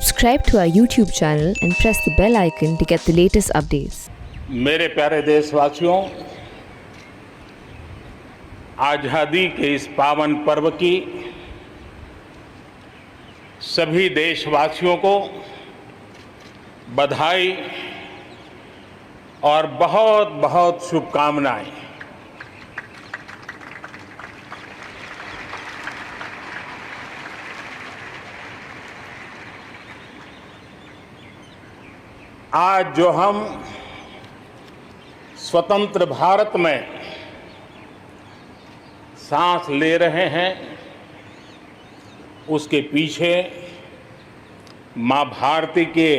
Subscribe to our YouTube channel and press the bell icon to get the latest updates. मेरे प्यारे देशवासियों, आज़ादी के इस पावन पर्व की सभी देशवासियों को बधाई और बहुत बहुत शुभकामनाएं। आज जो हम स्वतंत्र भारत में सांस ले रहे हैं, उसके पीछे मां भारती के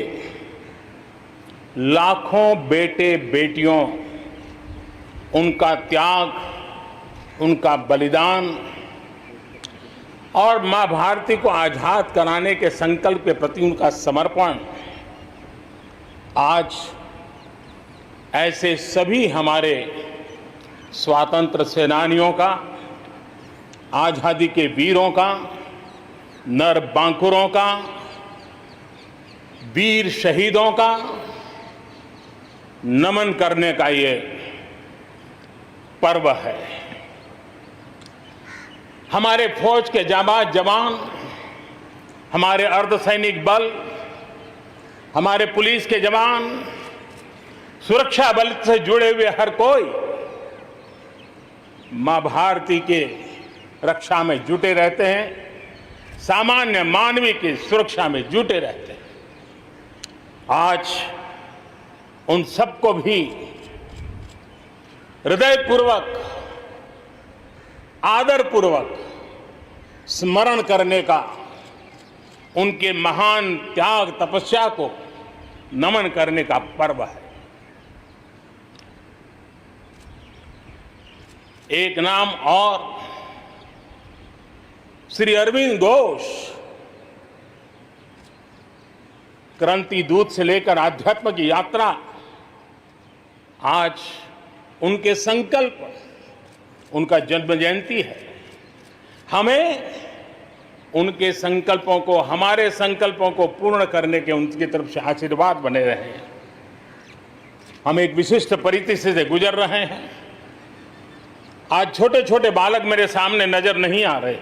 लाखों बेटे बेटियों, उनका त्याग, उनका बलिदान और मां भारती को आजाद कराने के संकल्प के प्रति उनका समर्पण आज ऐसे सभी हमारे स्वातंत्र सेनानियों का, आज़ादी के वीरों का, नर बांकुरों का, वीर शहीदों का नमन करने का ये पर्व है। हमारे फौज के जाबाज जवान, हमारे अर्धसैनिक बल, हमारे पुलिस के जवान, सुरक्षा बल से जुड़े हुए हर कोई मां भारती के रक्षा में जुटे रहते हैं, सामान्य मानवीय की सुरक्षा में जुटे रहते हैं। आज उन सबको भी हृदयपूर्वक, आदरपूर्वक स्मरण करने का, उनके महान त्याग तपस्या को नमन करने का पर्व है। एक नाम और, श्री अरविंद घोष क्रांति दूत से लेकर आध्यात्म की यात्रा, आज उनके संकल्प, उनका जन्म जयंती है। हमें उनके संकल्पों को, हमारे संकल्पों को पूर्ण करने के उनकी तरफ से आशीर्वाद बने रहे। हम एक विशिष्ट परिस्थिति से गुजर रहे हैं। आज छोटे छोटे बालक मेरे सामने नजर नहीं आ रहे।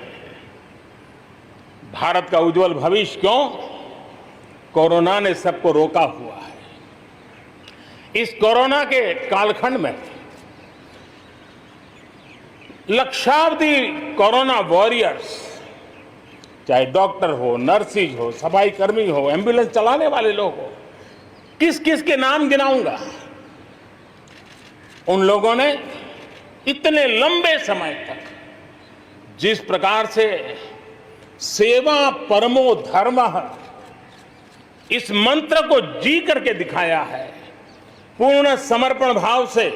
भारत का उज्जवल भविष्य क्यों? कोरोना ने सबको रोका हुआ है। इस कोरोना के कालखंड में लक्षावधि कोरोना वॉरियर्स, चाहे डॉक्टर हो, नर्सिस हो, सफाई कर्मी हो, एम्बुलेंस चलाने वाले लोग हो, किस किस के नाम गिनाऊंगा। उन लोगों ने इतने लंबे समय तक जिस प्रकार से सेवा परमो धर्मः इस मंत्र को जी करके दिखाया है, पूर्ण समर्पण भाव से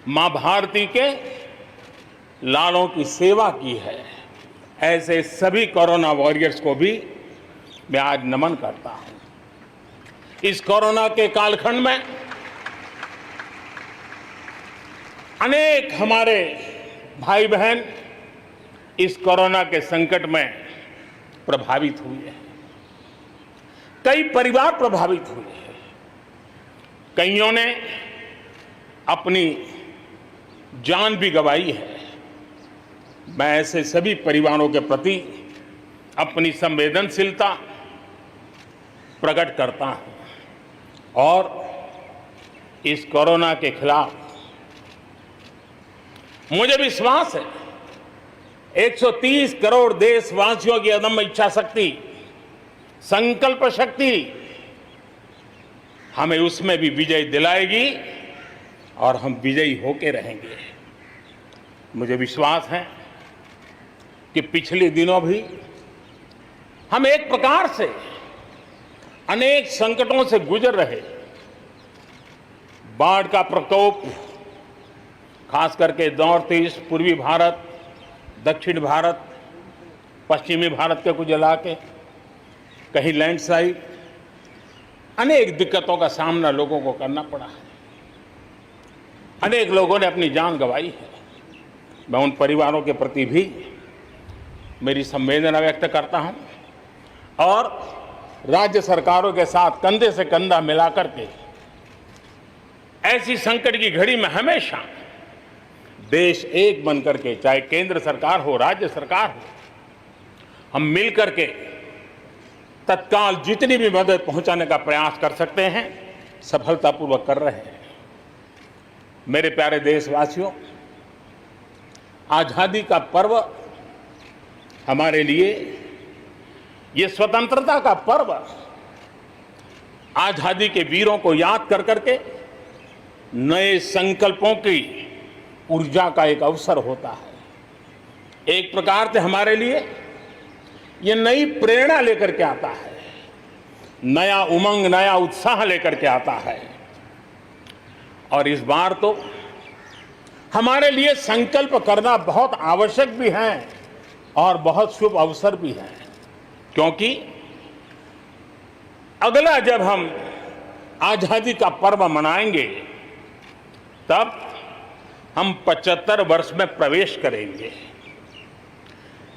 मां भारती के लालों की सेवा की है, ऐसे सभी कोरोना वॉरियर्स को भी मैं आज नमन करता हूं। इस कोरोना के कालखंड में अनेक हमारे भाई बहन इस कोरोना के संकट में प्रभावित हुए हैं। कई परिवार प्रभावित हुए हैं। कईयों ने अपनी जान भी गंवाई है। मैं ऐसे सभी परिवारों के प्रति अपनी संवेदनशीलता प्रकट करता हूं और इस कोरोना के खिलाफ मुझे विश्वास है 130 करोड़ देशवासियों की अदम्य इच्छा शक्ति, संकल्प शक्ति हमें उसमें भी विजय दिलाएगी और हम विजयी होके रहेंगे। मुझे विश्वास है कि पिछले दिनों भी हम एक प्रकार से अनेक संकटों से गुजर रहे। बाढ़ का प्रकोप, खास करके नॉर्थ ईस्ट, पूर्वी भारत, दक्षिण भारत, पश्चिमी भारत के कुछ इलाके, कहीं लैंडस्लाइड, अनेक दिक्कतों का सामना लोगों को करना पड़ा है। अनेक लोगों ने अपनी जान गंवाई है। मैं उन परिवारों के प्रति भी मेरी संवेदना व्यक्त करता हूं। और राज्य सरकारों के साथ कंधे से कंधा मिलाकर के ऐसी संकट की घड़ी में हमेशा देश एक बन करके, चाहे केंद्र सरकार हो, राज्य सरकार हो, हम मिल करके तत्काल जितनी भी मदद पहुंचाने का प्रयास कर सकते हैं, सफलतापूर्वक कर रहे हैं। मेरे प्यारे देशवासियों, आजादी का पर्व हमारे लिए, ये स्वतंत्रता का पर्व आजादी के वीरों को याद कर करके नए संकल्पों की ऊर्जा का एक अवसर होता है। एक प्रकार से हमारे लिए ये नई प्रेरणा लेकर के आता है, नया उमंग, नया उत्साह लेकर के आता है। और इस बार तो हमारे लिए संकल्प करना बहुत आवश्यक भी है और बहुत शुभ अवसर भी है, क्योंकि अगला जब हम आजादी का पर्व मनाएंगे तब हम 75 वर्ष में प्रवेश करेंगे।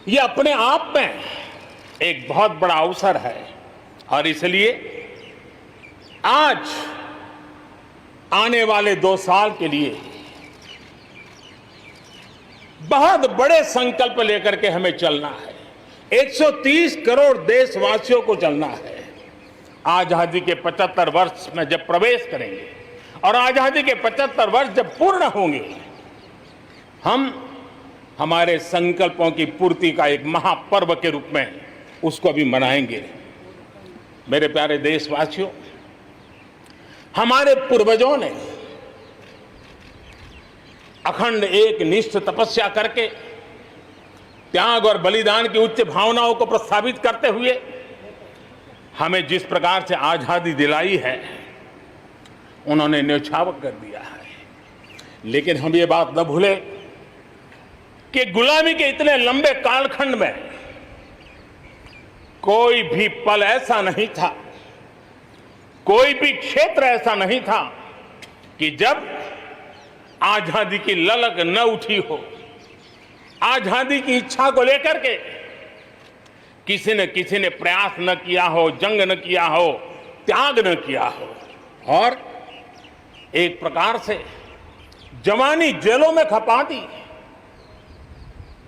ये अपने आप में एक बहुत बड़ा अवसर है और इसलिए आज आने वाले 2 साल के लिए बहुत बड़े संकल्प लेकर के हमें चलना है। 130 करोड़ देशवासियों को चलना है। आजादी के 75 वर्ष में जब प्रवेश करेंगे और आजादी के 75 वर्ष जब पूर्ण होंगे, हम हमारे संकल्पों की पूर्ति का एक महापर्व के रूप में उसको भी मनाएंगे। मेरे प्यारे देशवासियों, हमारे पूर्वजों ने अखंड एक निष्ठ तपस्या करके त्याग और बलिदान की उच्च भावनाओं को प्रस्तावित करते हुए हमें जिस प्रकार से आजादी दिलाई है, उन्होंने न्यौछावर कर दिया है। लेकिन हम ये बात न भूलें कि गुलामी के इतने लंबे कालखंड में कोई भी पल ऐसा नहीं था, कोई भी क्षेत्र ऐसा नहीं था कि जब आजादी की ललक न उठी हो, आजादी की इच्छा को लेकर के किसी ने प्रयास न किया हो, जंग न किया हो, त्याग न किया हो और एक प्रकार से जवानी जेलों में खपा दी,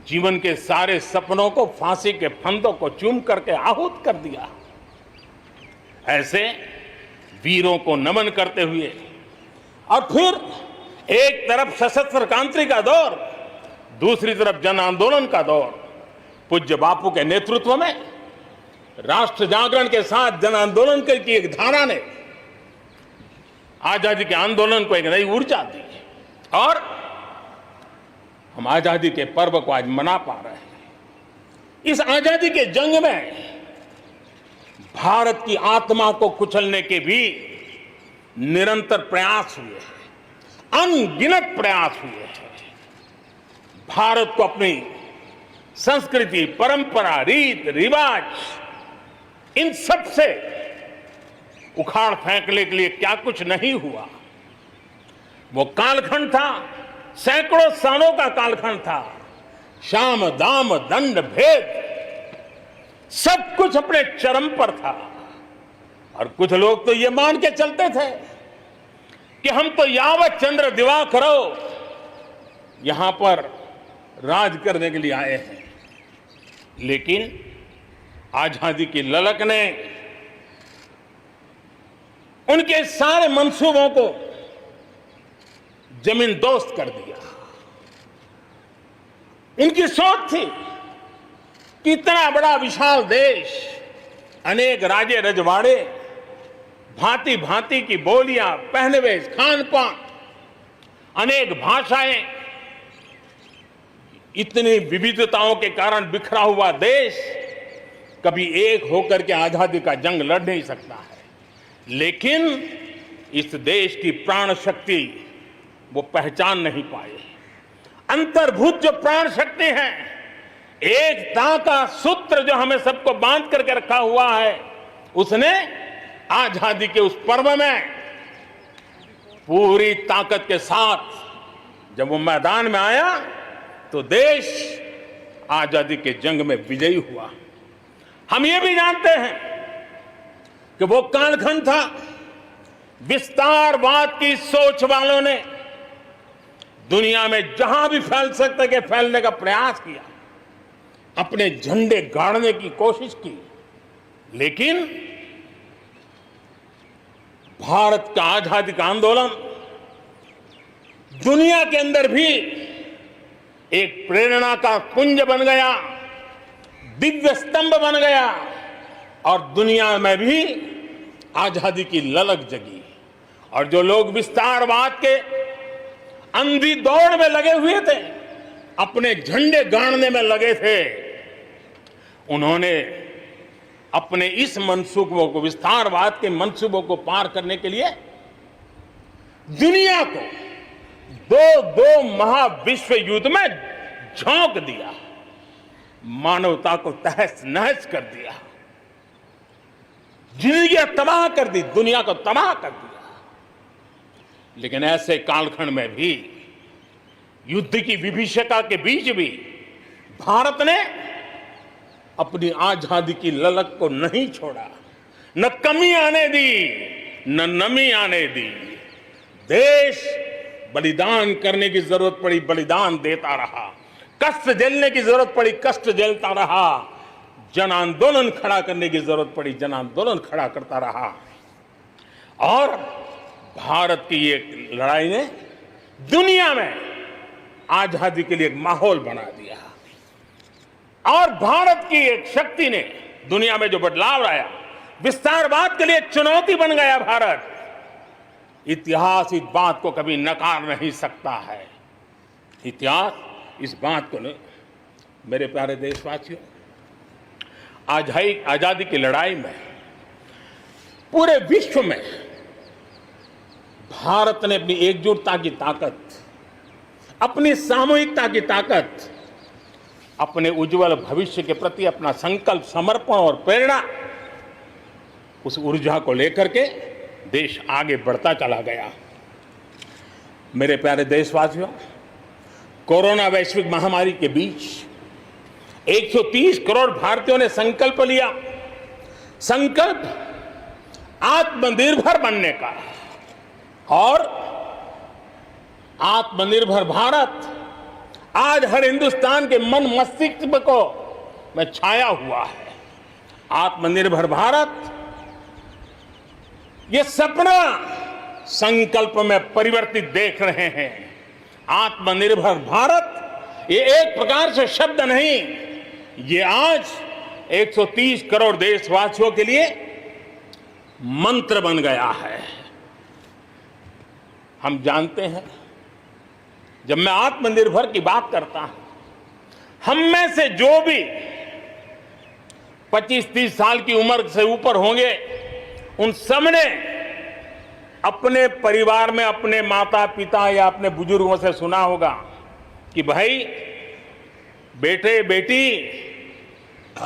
जीवन के सारे सपनों को फांसी के फंदों को चूम करके आहूत कर दिया। ऐसे वीरों को नमन करते हुए और फिर एक तरफ सशस्त्र क्रांति का दौर, दूसरी तरफ जन आंदोलन का दौर, पूज्य बापू के नेतृत्व में राष्ट्र जागरण के साथ जन आंदोलन की एक धारा ने आजादी के आंदोलन को एक नई ऊर्जा दी और हम आजादी के पर्व को आज मना पा रहे हैं। इस आजादी के जंग में भारत की आत्मा को कुचलने के भी निरंतर प्रयास हुए हैं, अनगिनत प्रयास हुए हैं। भारत को अपनी संस्कृति, परंपरा, रीत रिवाज, इन सब से उखाड़ फेंकने के लिए क्या कुछ नहीं हुआ। वो कालखंड था, सैकड़ों सालों का कालखंड था। शाम दाम दंड भेद सब कुछ अपने चरम पर था और कुछ लोग तो ये मान के चलते थे कि हम तो यावत चंद्र दिवाकरो यहां पर राज करने के लिए आए हैं। लेकिन आजादी की ललक ने उनके सारे मंसूबों को जमीन दोस्त कर दिया। उनकी सोच थी कि इतना बड़ा विशाल देश, अनेक राजे रजवाड़े, भांति भांति की बोलियां, पहनवेश, खान पान, अनेक भाषाएं, इतनी विविधताओं के कारण बिखरा हुआ देश कभी एक होकर के आजादी का जंग लड़ नहीं सकता है। लेकिन इस देश की प्राण शक्ति वो पहचान नहीं पाए। अंतर्भूत जो प्राण शक्ति है, एकता का सूत्र जो हमें सबको बांध करके रखा हुआ है, उसने आजादी के उस पर्व में पूरी ताकत के साथ जब वो मैदान में आया तो देश आजादी के जंग में विजयी हुआ। हम ये भी जानते हैं कि वो कालखंड था, विस्तारवाद की सोच वालों ने दुनिया में जहां भी फैल सकते के फैलने का प्रयास किया, अपने झंडे गाड़ने की कोशिश की, लेकिन भारत का आजादी का आंदोलन दुनिया के अंदर भी एक प्रेरणा का पुंज बन गया, दिव्य स्तंभ बन गया और दुनिया में भी आजादी की ललक जगी। और जो लोग विस्तारवाद के अंधी दौड़ में लगे हुए थे, अपने झंडे गाड़ने में लगे थे, उन्होंने अपने इस मंसूबों को, विस्तारवाद के मंसूबों को पार करने के लिए दुनिया को दो महाविश्व युद्ध में झोंक दिया, मानवता को तहस नहस कर दिया, जिंदगी तबाह कर दी, दुनिया को तबाह कर दिया। लेकिन ऐसे कालखंड में भी, युद्ध की विभीषिका के बीच भी भारत ने अपनी आजादी की ललक को नहीं छोड़ा, न कमी आने दी न नमी आने दी। देश बलिदान करने की जरूरत पड़ी, बलिदान देता रहा, कष्ट झेलने की जरूरत पड़ी, कष्ट झेलता रहा, जन आंदोलन खड़ा करने की जरूरत पड़ी, जन आंदोलन खड़ा करता रहा। और भारत की ये लड़ाई ने दुनिया में आजादी के लिए एक माहौल बना दिया और भारत की एक शक्ति ने दुनिया में जो बदलाव लाया, विस्तारवाद के लिए एक चुनौती बन गया भारत। इतिहास इस बात को कभी नकार नहीं सकता है। इतिहास इस बात को नहीं। मेरे प्यारे देशवासियों, आजादी की लड़ाई में पूरे विश्व में भारत ने अपनी एकजुटता की ताकत, अपनी सामूहिकता की ताकत, अपने उज्जवल भविष्य के प्रति अपना संकल्प, समर्पण और प्रेरणा, उस ऊर्जा को लेकर के देश आगे बढ़ता चला गया। मेरे प्यारे देशवासियों, कोरोना वैश्विक महामारी के बीच 130 करोड़ भारतीयों ने संकल्प लिया, संकल्प आत्मनिर्भर बनने का। और आत्मनिर्भर भारत आज हर हिंदुस्तान के मन मस्तिष्क को में छाया हुआ है। आत्मनिर्भर भारत ये सपना संकल्प में परिवर्तित देख रहे हैं। आत्मनिर्भर भारत ये एक प्रकार से शब्द नहीं, ये आज 130 करोड़ देशवासियों के लिए मंत्र बन गया है। हम जानते हैं, जब मैं आत्मनिर्भर की बात करता हूं, हम में से जो भी 25-30 साल की उम्र से ऊपर होंगे, उन सब ने अपने परिवार में अपने माता पिता या अपने बुजुर्गों से सुना होगा कि भाई बेटे बेटी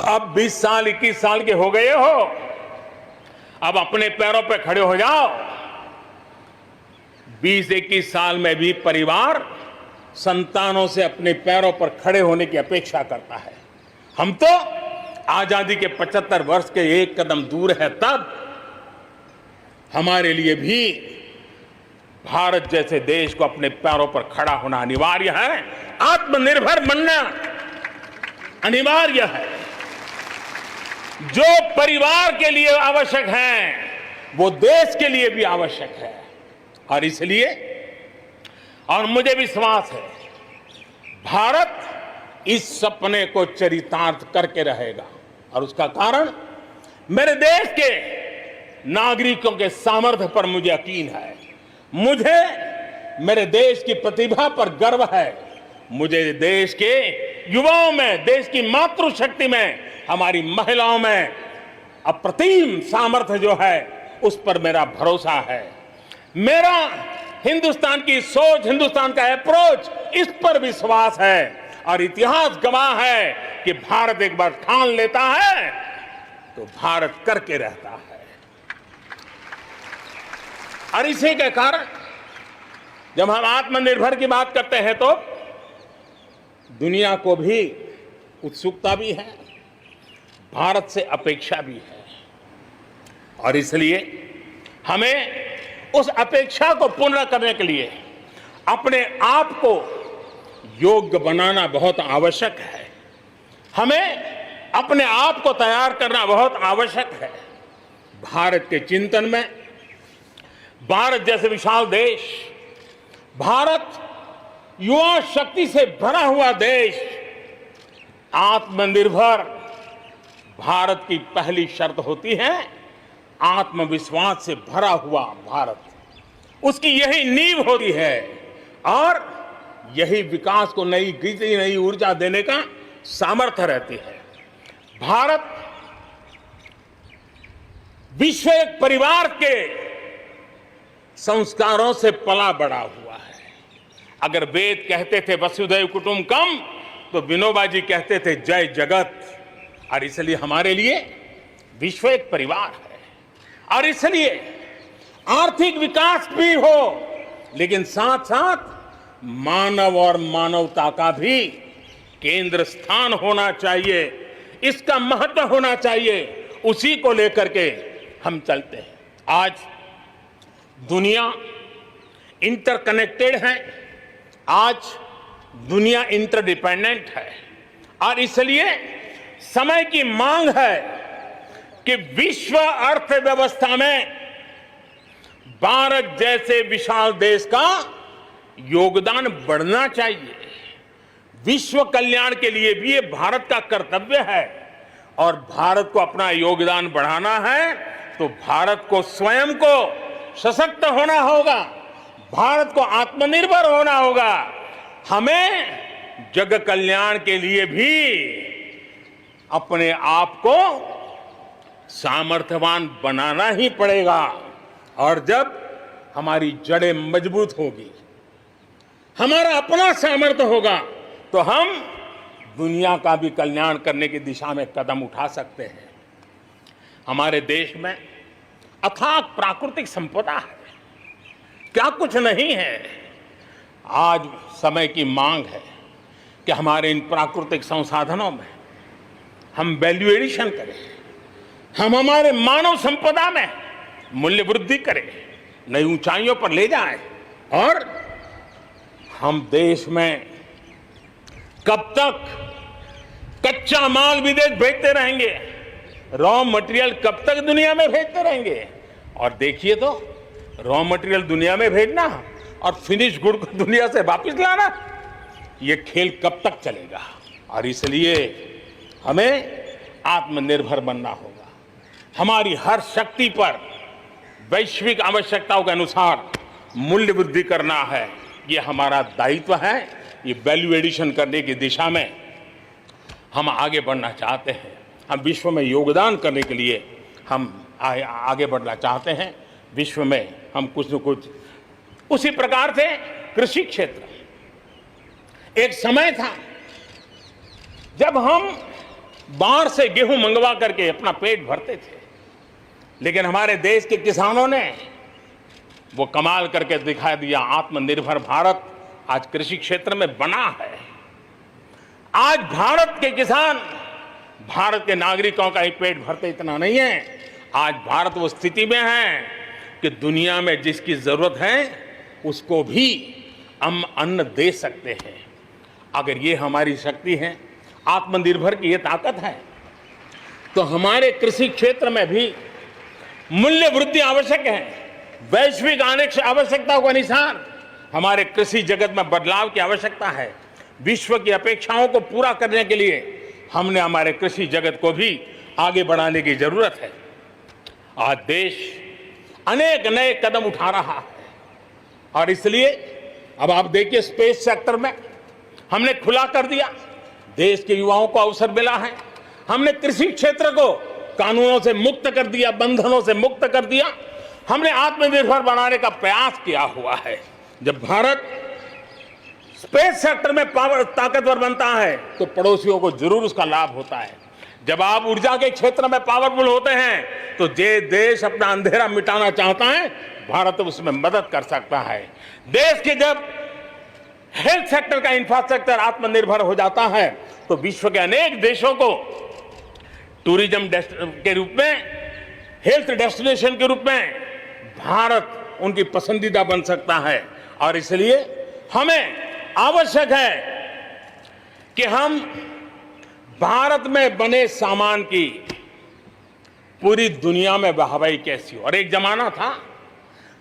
अब 20 साल 21 साल के हो गए हो, अब अपने पैरों पे खड़े हो जाओ। 20-21 साल में भी परिवार संतानों से अपने पैरों पर खड़े होने की अपेक्षा करता है। हम तो आजादी के 75 वर्ष के एक कदम दूर है, तब हमारे लिए भी भारत जैसे देश को अपने पैरों पर खड़ा होना अनिवार्य है। आत्मनिर्भर बनना अनिवार्य है। जो परिवार के लिए आवश्यक है, वो देश के लिए भी आवश्यक है। और इसलिए, और मुझे विश्वास है, भारत इस सपने को चरितार्थ करके रहेगा। और उसका कारण मेरे देश के नागरिकों के सामर्थ्य पर मुझे यकीन है। मुझे मेरे देश की प्रतिभा पर गर्व है। मुझे देश के युवाओं में, देश की मातृशक्ति में, हमारी महिलाओं में अप्रतिम सामर्थ्य जो है, उस पर मेरा भरोसा है। मेरा हिंदुस्तान की सोच, हिंदुस्तान का अप्रोच, इस पर विश्वास है। और इतिहास गवाह है कि भारत एक बार ठान लेता है तो भारत करके रहता है। और इसी के कारण जब हम आत्मनिर्भर की बात करते हैं तो दुनिया को भी उत्सुकता भी है, भारत से अपेक्षा भी है और इसलिए हमें उस अपेक्षा को पूर्ण करने के लिए अपने आप को योग्य बनाना बहुत आवश्यक है। हमें अपने आप को तैयार करना बहुत आवश्यक है। भारत के चिंतन में भारत जैसे विशाल देश, भारत युवा शक्ति से भरा हुआ देश, आत्मनिर्भर भारत की पहली शर्त होती है आत्मविश्वास से भरा हुआ भारत। उसकी यही नींव होती है और यही विकास को नई गति, नई ऊर्जा देने का सामर्थ्य रहती है। भारत विश्व एक परिवार के संस्कारों से पला बड़ा हुआ है। अगर वेद कहते थे वसुधैव कुटुंबकम, तो विनोबा जी कहते थे जय जगत। और इसलिए हमारे लिए विश्व एक परिवार है और इसलिए आर्थिक विकास भी हो, लेकिन साथ साथ मानव और मानवता का भी केंद्र स्थान होना चाहिए, इसका महत्व होना चाहिए। उसी को लेकर के हम चलते हैं। आज दुनिया इंटरकनेक्टेड है, आज दुनिया इंटरडिपेंडेंट है और इसलिए समय की मांग है कि विश्व अर्थव्यवस्था में भारत जैसे विशाल देश का योगदान बढ़ना चाहिए। विश्व कल्याण के लिए भी ये भारत का कर्तव्य है और भारत को अपना योगदान बढ़ाना है तो भारत को स्वयं को सशक्त होना होगा, भारत को आत्मनिर्भर होना होगा। हमें जग कल्याण के लिए भी अपने आप को सामर्थ्यवान बनाना ही पड़ेगा और जब हमारी जड़ें मजबूत होगी, हमारा अपना सामर्थ्य होगा, तो हम दुनिया का भी कल्याण करने की दिशा में कदम उठा सकते हैं। हमारे देश में अथाक प्राकृतिक संपदा है, क्या कुछ नहीं है। आज समय की मांग है कि हमारे इन प्राकृतिक संसाधनों में हम वैल्यू एडिशन करें, हम हमारे मानव संपदा में मूल्य वृद्धि करें, नई ऊंचाइयों पर ले जाएं और हम देश में कब तक कच्चा माल विदेश भेजते रहेंगे, रॉ मटेरियल कब तक दुनिया में भेजते रहेंगे। और देखिए तो रॉ मटेरियल दुनिया में भेजना और फिनिश गुड को दुनिया से वापस लाना, ये खेल कब तक चलेगा। और इसलिए हमें आत्मनिर्भर बनना होगा, हमारी हर शक्ति पर वैश्विक आवश्यकताओं के अनुसार मूल्य वृद्धि करना है, ये हमारा दायित्व है। ये वैल्यू एडिशन करने की दिशा में हम आगे बढ़ना चाहते हैं, हम विश्व में योगदान करने के लिए हम आगे बढ़ना चाहते हैं। विश्व में हम कुछ न कुछ, उसी प्रकार से कृषि क्षेत्र, एक समय था जब हम बाहर से गेहूं मंगवा करके अपना पेट भरते थे, लेकिन हमारे देश के किसानों ने वो कमाल करके दिखा दिया। आत्मनिर्भर भारत आज कृषि क्षेत्र में बना है। आज भारत के किसान, भारत के नागरिकों का ही पेट भरते इतना नहीं है, आज भारत वो स्थिति में है कि दुनिया में जिसकी जरूरत है उसको भी हम अन्न दे सकते हैं। अगर ये हमारी शक्ति है, आत्मनिर्भर की ये ताकत है, तो हमारे कृषि क्षेत्र में भी मूल्य वृद्धि आवश्यक है। वैश्विक आवश्यकताओं के अनुसार हमारे कृषि जगत में बदलाव की आवश्यकता है। विश्व की अपेक्षाओं को पूरा करने के लिए हमने हमारे कृषि जगत को भी आगे बढ़ाने की जरूरत है। आज देश अनेक नए कदम उठा रहा है और इसलिए अब आप देखिए स्पेस सेक्टर में हमने खुला कर दिया, देश के युवाओं को अवसर मिला है। हमने कृषि क्षेत्र को कानूनों से मुक्त कर दिया, बंधनों से मुक्त कर दिया। हमने आत्मनिर्भर बनाने का प्रयास किया हुआ है। जब भारत स्पेस सेक्टर में ताकतवर बनता है तो पड़ोसियों को जरूर उसका लाभ होता है। जब आप ऊर्जा के क्षेत्र में पावरफुल होते हैं तो जे देश अपना अंधेरा मिटाना चाहता है, भारत उसमें मदद कर सकता है। देश के जब हेल्थ सेक्टर का इंफ्रास्ट्रक्चर आत्मनिर्भर हो जाता है तो विश्व के अनेक देशों को टूरिज्म के रूप में, हेल्थ डेस्टिनेशन के रूप में भारत उनकी पसंदीदा बन सकता है। और इसलिए हमें आवश्यक है कि हम भारत में बने सामान की पूरी दुनिया में वाहवाही कैसी हो। और एक जमाना था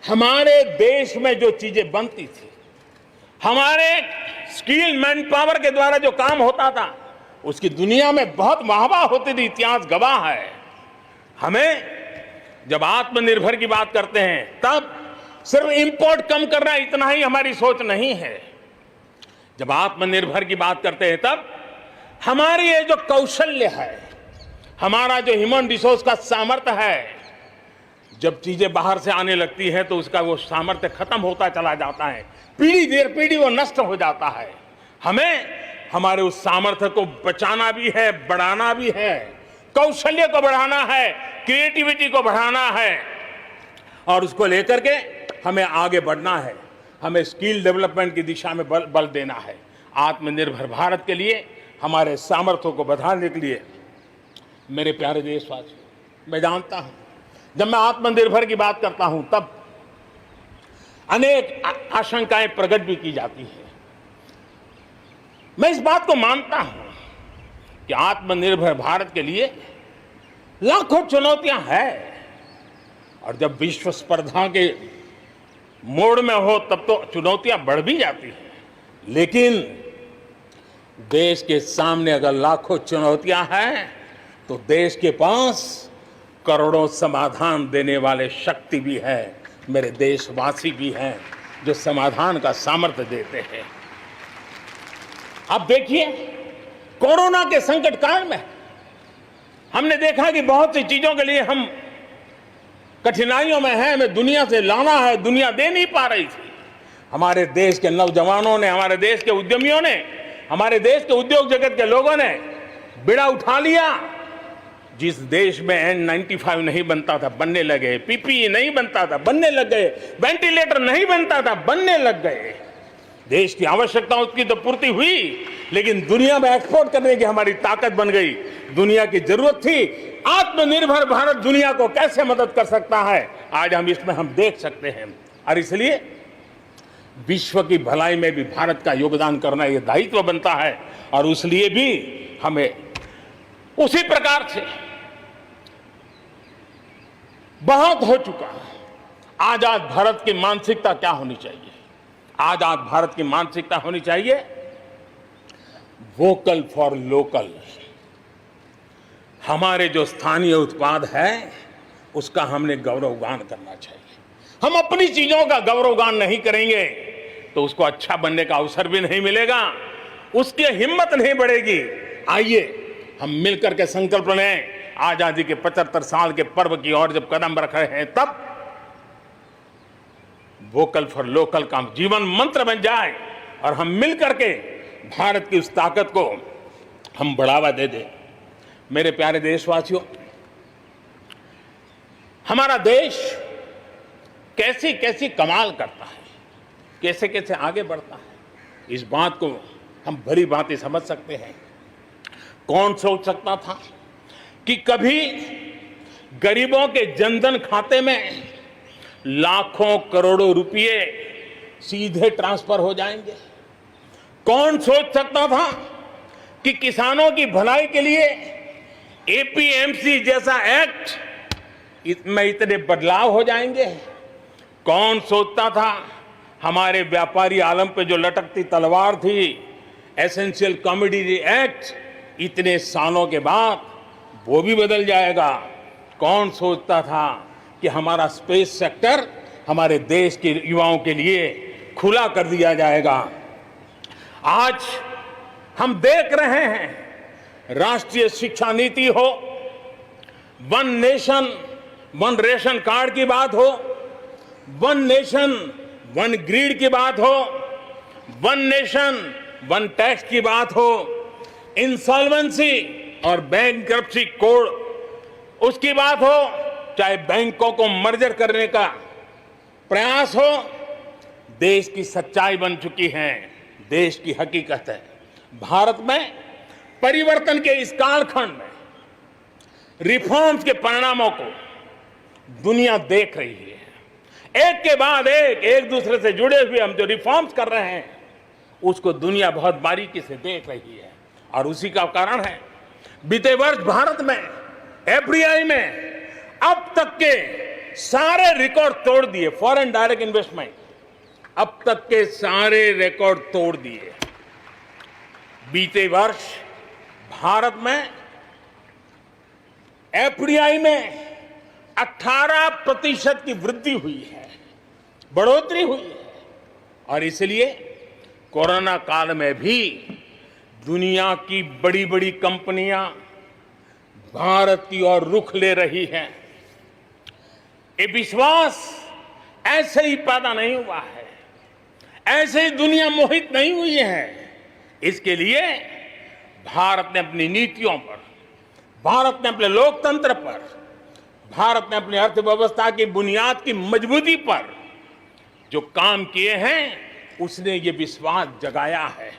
हमारे देश में जो चीजें बनती थी, हमारे स्किल मैन पावर के द्वारा जो काम होता था, उसकी दुनिया में बहुत वाहवाही होती थी, इतिहास गवाह है। हमें जब आत्मनिर्भर की बात करते हैं तब सिर्फ इंपोर्ट कम करना इतना ही हमारी सोच नहीं है। जब आत्मनिर्भर की बात करते हैं तब हमारी ये जो कौशल्य है, हमारा जो ह्यूमन रिसोर्स का सामर्थ्य है, जब चीजें बाहर से आने लगती हैं तो उसका वो सामर्थ्य खत्म होता चला जाता है, पीढ़ी दर पीढ़ी वो नष्ट हो जाता है। हमें हमारे उस सामर्थ्य को बचाना भी है, बढ़ाना भी है, कौशल्य को बढ़ाना है, क्रिएटिविटी को बढ़ाना है और उसको लेकर के हमें आगे बढ़ना है। हमें स्किल डेवलपमेंट की दिशा में बल देना है। आत्मनिर्भर भारत के लिए, हमारे सामर्थ्य को बढ़ाने के लिए मेरे प्यारे देशवासियों, मैं जानता हूं जब मैं आत्मनिर्भर की बात करता हूं तब अनेक आशंकाएं प्रकट भी की जाती हैं। मैं इस बात को मानता हूं कि आत्मनिर्भर भारत के लिए लाखों चुनौतियां हैं और जब विश्व स्पर्धा के मोड़ में हो तब तो चुनौतियां बढ़ भी जाती हैं। लेकिन देश के सामने अगर लाखों चुनौतियां हैं तो देश के पास करोड़ों समाधान देने वाले शक्ति भी है, मेरे देशवासी भी हैं जो समाधान का सामर्थ्य देते हैं। अब देखिए, कोरोना के संकट काल में हमने देखा कि बहुत सी चीजों के लिए हम कठिनाइयों में हैं, हमें दुनिया से लाना है, दुनिया दे नहीं पा रही थी। हमारे देश के नौजवानों ने, हमारे देश के उद्यमियों ने, हमारे देश के उद्योग जगत के लोगों ने बिड़ा उठा लिया। जिस देश में N95 नहीं बनता था बनने लगे, PPE नहीं बनता था बनने लग गए, वेंटिलेटर नहीं बनता था बनने लग गए। देश की आवश्यकताओं की तो पूर्ति हुई, लेकिन दुनिया में एक्सपोर्ट करने की हमारी ताकत बन गई। दुनिया की जरूरत थी, आत्मनिर्भर भारत दुनिया को कैसे मदद कर सकता है, आज हम इसमें हम देख सकते हैं। और इसलिए विश्व की भलाई में भी भारत का योगदान करना ये दायित्व बनता है और उसलिए भी हमें उसी प्रकार से बहुत हो चुका है। आजाद भारत की मानसिकता क्या होनी चाहिए? आजाद भारत की मानसिकता होनी चाहिए वोकल फॉर लोकल। हमारे जो स्थानीय उत्पाद है उसका हमने गौरवगान करना चाहिए। हम अपनी चीजों का गौरवगान नहीं करेंगे तो उसको अच्छा बनने का अवसर भी नहीं मिलेगा, उसकी हिम्मत नहीं बढ़ेगी। आइए हम मिलकर के संकल्प लें, आजादी के 75 साल के पर्व की ओर जब कदम रख रहे हैं तब वोकल फॉर लोकल का जीवन मंत्र बन जाए और हम मिलकर के भारत की उस ताकत को हम बढ़ावा दे दें। मेरे प्यारे देशवासियों, हमारा देश कैसी कैसी कमाल करता है, कैसे कैसे आगे बढ़ता है, इस बात को हम भली भांति समझ सकते हैं। कौन सोच सकता था कि कभी गरीबों के जनधन खाते में लाखों करोड़ों रुपए सीधे ट्रांसफर हो जाएंगे? कौन सोच सकता था कि किसानों की भलाई के लिए एपीएमसी जैसा एक्ट में इतने बदलाव हो जाएंगे? कौन सोचता था हमारे व्यापारी आलम पे जो लटकती तलवार थी, एसेंशियल कमोडिटी एक्ट, इतने सालों के बाद वो भी बदल जाएगा? कौन सोचता था कि हमारा स्पेस सेक्टर हमारे देश के युवाओं के लिए खुला कर दिया जाएगा? आज हम देख रहे हैं, राष्ट्रीय शिक्षा नीति हो, one nation one ration card की बात हो, वन नेशन वन ग्रिड की बात हो, वन नेशन वन टैक्स की बात हो, इंसॉल्वेंसी और बैंकरप्सी कोड उसकी बात हो, चाहे बैंकों को मर्जर करने का प्रयास हो, देश की सच्चाई बन चुकी है, देश की हकीकत है। भारत में परिवर्तन के इस कालखंड में रिफॉर्म्स के परिणामों को दुनिया देख रही है। एक के बाद एक दूसरे से जुड़े हुए हम जो रिफॉर्म्स कर रहे हैं उसको दुनिया बहुत बारीकी से देख रही है। और उसी का कारण है बीते वर्ष भारत में एफडीआई में अब तक के सारे रिकॉर्ड तोड़ दिए। फॉरेन डायरेक्ट इन्वेस्टमेंट अब तक के सारे रिकॉर्ड तोड़ दिए। बीते वर्ष भारत में एफडीआई में 18% की वृद्धि हुई है, बढ़ोतरी हुई है। और इसलिए कोरोना काल में भी दुनिया की बड़ी बड़ी कंपनियां भारत की ओर रुख ले रही हैं। ये विश्वास ऐसे ही पैदा नहीं हुआ है, ऐसे ही दुनिया मोहित नहीं हुई है। इसके लिए भारत ने अपनी नीतियों पर, भारत ने अपने लोकतंत्र पर, भारत ने अपनी अर्थव्यवस्था की बुनियाद की मजबूती पर जो काम किए हैं उसने ये विश्वास जगाया है।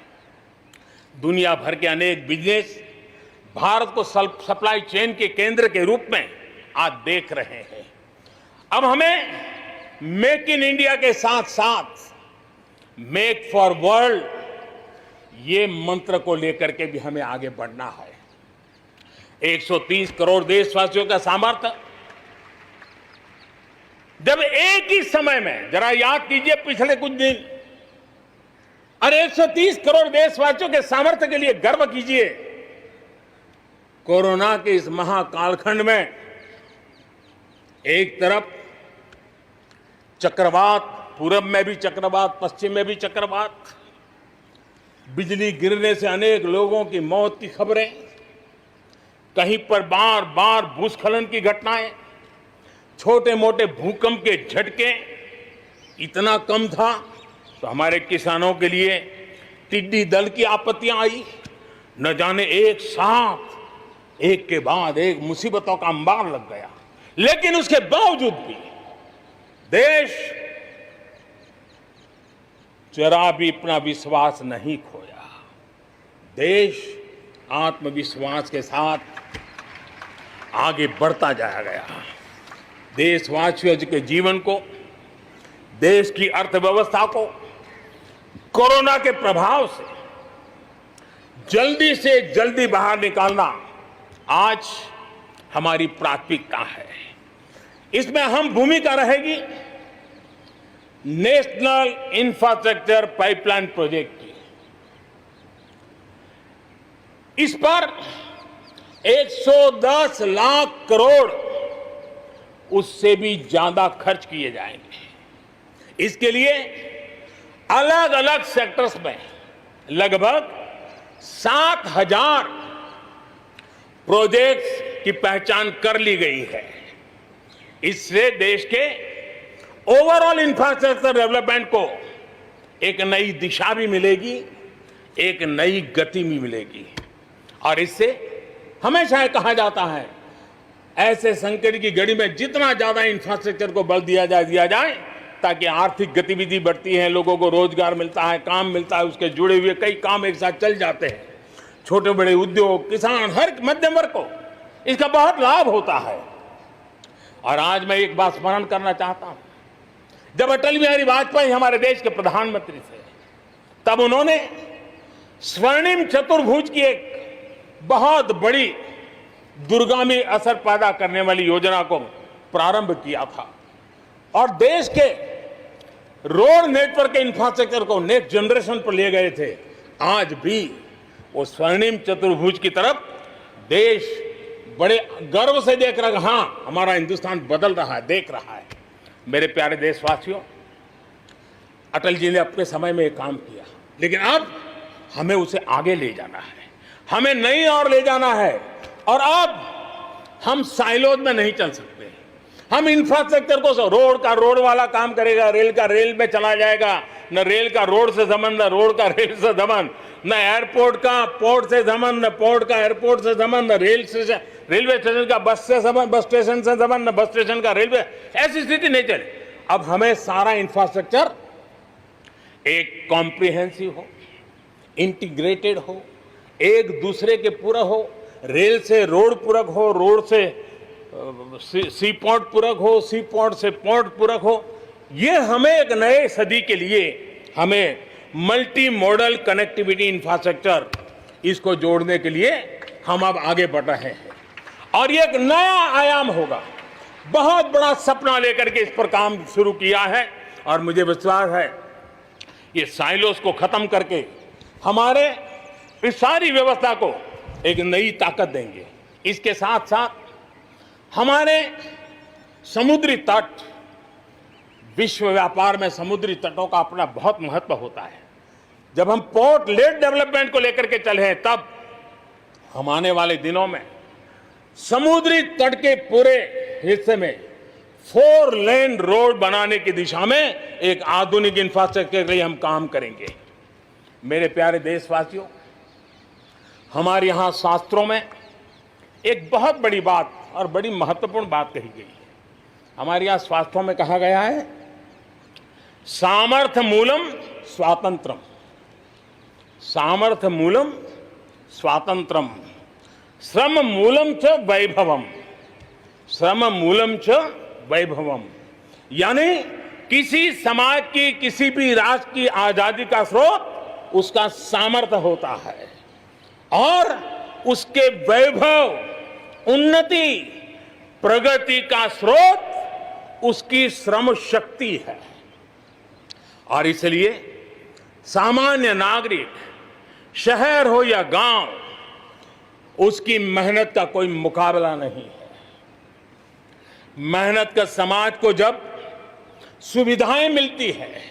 दुनिया भर के अनेक बिजनेस भारत को सप्लाई चेन के केंद्र के रूप में आज देख रहे हैं। अब हमें मेक इन इंडिया के साथ साथ मेक फॉर वर्ल्ड ये मंत्र को लेकर के भी हमें आगे बढ़ना है। 130 करोड़ देशवासियों का सामर्थ्य जब एक ही समय में, जरा याद कीजिए पिछले कुछ दिन, और 130 करोड़ देशवासियों के सामर्थ्य के लिए गर्व कीजिए। कोरोना के इस महाकालखंड में एक तरफ चक्रवात, पूरब में भी चक्रवात, पश्चिम में भी चक्रवात, बिजली गिरने से अनेक लोगों की मौत की खबरें, कहीं पर बार बार भूस्खलन की घटनाएं, छोटे मोटे भूकंप के झटके। इतना कम था तो हमारे किसानों के लिए टिड्डी दल की आपत्तियां आई। न जाने एक साथ एक के बाद एक मुसीबतों का अंबार लग गया। लेकिन उसके बावजूद भी देश जरा भी अपना विश्वास नहीं खोया। देश आत्मविश्वास के साथ आगे बढ़ता जाया गया। देशवासियों के जीवन को, देश की अर्थव्यवस्था को कोरोना के प्रभाव से जल्दी बाहर निकालना आज हमारी प्राथमिकता है। इसमें अहम भूमिका रहेगी नेशनल इंफ्रास्ट्रक्चर पाइपलाइन प्रोजेक्ट की। इस पर 110 लाख करोड़ उससे भी ज्यादा खर्च किए जाएंगे। इसके लिए अलग अलग सेक्टर्स में लगभग 7,000 प्रोजेक्ट्स की पहचान कर ली गई है। इससे देश के ओवरऑल इंफ्रास्ट्रक्चर डेवलपमेंट को एक नई दिशा भी मिलेगी, एक नई गति भी मिलेगी। और इससे हमेशा ये कहा जाता है ऐसे संकट की घड़ी में जितना ज्यादा इंफ्रास्ट्रक्चर को बल दिया जाए ताकि आर्थिक गतिविधि बढ़ती है, लोगों को रोजगार मिलता है, काम मिलता है, उसके जुड़े हुए कई काम एक साथ चल जाते हैं। छोटे बड़े उद्योग, किसान, हर मध्यम वर्ग को इसका बहुत लाभ होता है। और आज मैं एक बात स्मरण करना चाहता हूं, जब अटल बिहारी वाजपेयी हमारे देश के प्रधानमंत्री थे तब उन्होंने स्वर्णिम चतुर्भुज की एक बहुत बड़ी दूरगामी असर पैदा करने वाली योजना को प्रारंभ किया था और देश के रोड नेटवर्क के इंफ्रास्ट्रक्चर को नेक्स्ट जनरेशन पर ले गए थे। आज भी वो स्वर्णिम चतुर्भुज की तरफ देश बड़े गर्व से देख रहा है। हाँ, हमारा हिंदुस्तान बदल रहा है, देख रहा है। मेरे प्यारे देशवासियों, अटल जी ने अपने समय में एक काम किया, लेकिन अब हमें उसे आगे ले जाना है, हमें नई ओर ले जाना है। और अब हम साइलोज में नहीं चल सकते। हम इंफ्रास्ट्रक्चर को, रोड का रोड वाला काम करेगा, रेल का रेल में चला जाएगा, न रेल का रोड से संबंध, न रोड का रेल से संबंध, न एयरपोर्ट का पोर्ट से संबंध, न पोर्ट का एयरपोर्ट से संबंध, न रेलवे स्टेशन का बस से संबंध, बस स्टेशन से संबंध, न बस स्टेशन का रेलवे। ऐसी स्थिति नहीं चले। अब हमें सारा इंफ्रास्ट्रक्चर एक कॉम्प्रिहेंसिव हो, इंटीग्रेटेड हो, एक दूसरे के पूरा हो, रेल से रोड पूरक हो, रोड से सी पोर्ट पूरक हो, सी पोर्ट से पोर्ट पूरक हो। ये हमें एक नए सदी के लिए हमें मल्टी मॉडल कनेक्टिविटी इंफ्रास्ट्रक्चर इसको जोड़ने के लिए हम अब आगे बढ़ रहे हैं और ये एक नया आयाम होगा। बहुत बड़ा सपना लेकर के इस पर काम शुरू किया है और मुझे विश्वास है ये साइलोस को खत्म करके हमारे इस सारी व्यवस्था को एक नई ताकत देंगे। इसके साथ साथ हमारे समुद्री तट, विश्व व्यापार में समुद्री तटों का अपना बहुत महत्व होता है। जब हम पोर्ट लेड डेवलपमेंट को लेकर के चले हैं तब हम आने वाले दिनों में समुद्री तट के पूरे हिस्से में 4 लेन रोड बनाने की दिशा में एक आधुनिक इंफ्रास्ट्रक्चर के लिए हम काम करेंगे। मेरे प्यारे देशवासियों, हमारे यहां शास्त्रों में एक बहुत बड़ी बात और बड़ी महत्वपूर्ण बात कही गई है। हमारे यहां शास्त्रों में कहा गया है, सामर्थ्य मूलम स्वातंत्रम, सामर्थ्य मूलम स्वातंत्रम, श्रम मूलम च वैभवम, श्रम मूलम च वैभवम। यानी किसी समाज की, किसी भी राष्ट्र की आजादी का स्रोत उसका सामर्थ्य होता है और उसके वैभव, उन्नति, प्रगति का स्रोत उसकी श्रम शक्ति है। और इसलिए सामान्य नागरिक, शहर हो या गांव, उसकी मेहनत का कोई मुकाबला नहीं है। मेहनत का समाज को जब सुविधाएं मिलती है,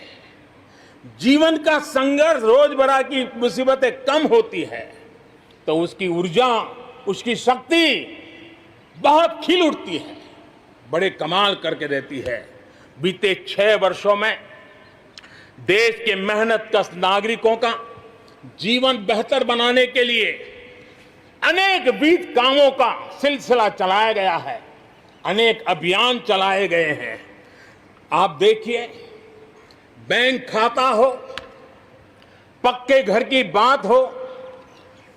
जीवन का संघर्ष, रोजमर्रा की मुसीबतें कम होती है, तो उसकी ऊर्जा, उसकी शक्ति बहुत खिल उठती है, बड़े कमाल करके देती है। बीते 6 वर्षों में देश के मेहनतकश नागरिकों का जीवन बेहतर बनाने के लिए अनेक विविध कामों का सिलसिला चलाया गया है, अनेक अभियान चलाए गए हैं। आप देखिए, बैंक खाता हो, पक्के घर की बात हो,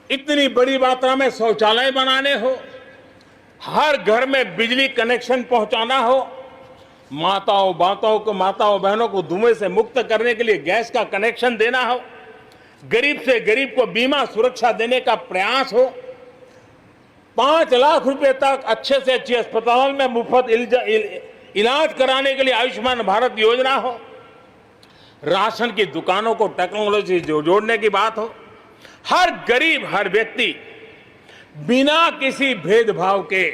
इतनी बड़ी मात्रा में शौचालय बनाने हो, हर घर में बिजली कनेक्शन पहुंचाना हो, माताओं बहनों को धुएं से मुक्त करने के लिए गैस का कनेक्शन देना हो, गरीब से गरीब को बीमा सुरक्षा देने का प्रयास हो, 5 लाख रुपए तक अच्छे से अच्छे अस्पताल में मुफ्त इलाज कराने के लिए आयुष्मान भारत योजना हो, राशन की दुकानों को टेक्नोलॉजी जोड़ने की बात हो, हर गरीब, हर व्यक्ति बिना किसी भेदभाव के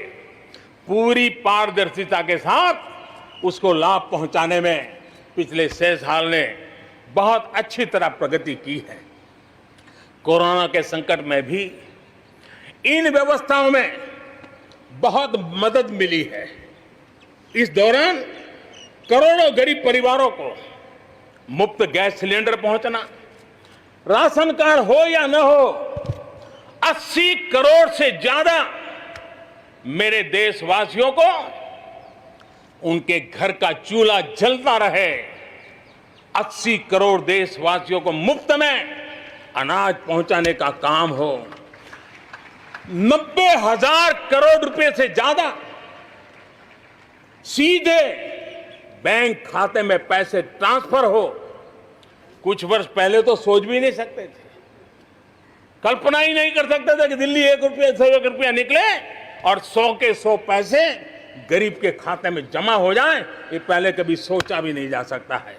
पूरी पारदर्शिता के साथ उसको लाभ पहुंचाने में पिछले 6 साल ने बहुत अच्छी तरह प्रगति की है। कोरोना के संकट में भी इन व्यवस्थाओं में बहुत मदद मिली है। इस दौरान करोड़ों गरीब परिवारों को मुफ्त गैस सिलेंडर पहुंचना, राशन कार्ड हो या न हो, 80 करोड़ से ज्यादा मेरे देशवासियों को उनके घर का चूल्हा जलता रहे, 80 करोड़ देशवासियों को मुफ्त में अनाज पहुंचाने का काम हो, 90,000 करोड़ रुपए से ज्यादा सीधे बैंक खाते में पैसे ट्रांसफर हो। कुछ वर्ष पहले तो सोच भी नहीं सकते थे, कल्पना ही नहीं कर सकते थे कि दिल्ली 1 रुपया से 1 रुपया निकले और 100 के 100 पैसे गरीब के खाते में जमा हो जाए। ये पहले कभी सोचा भी नहीं जा सकता है।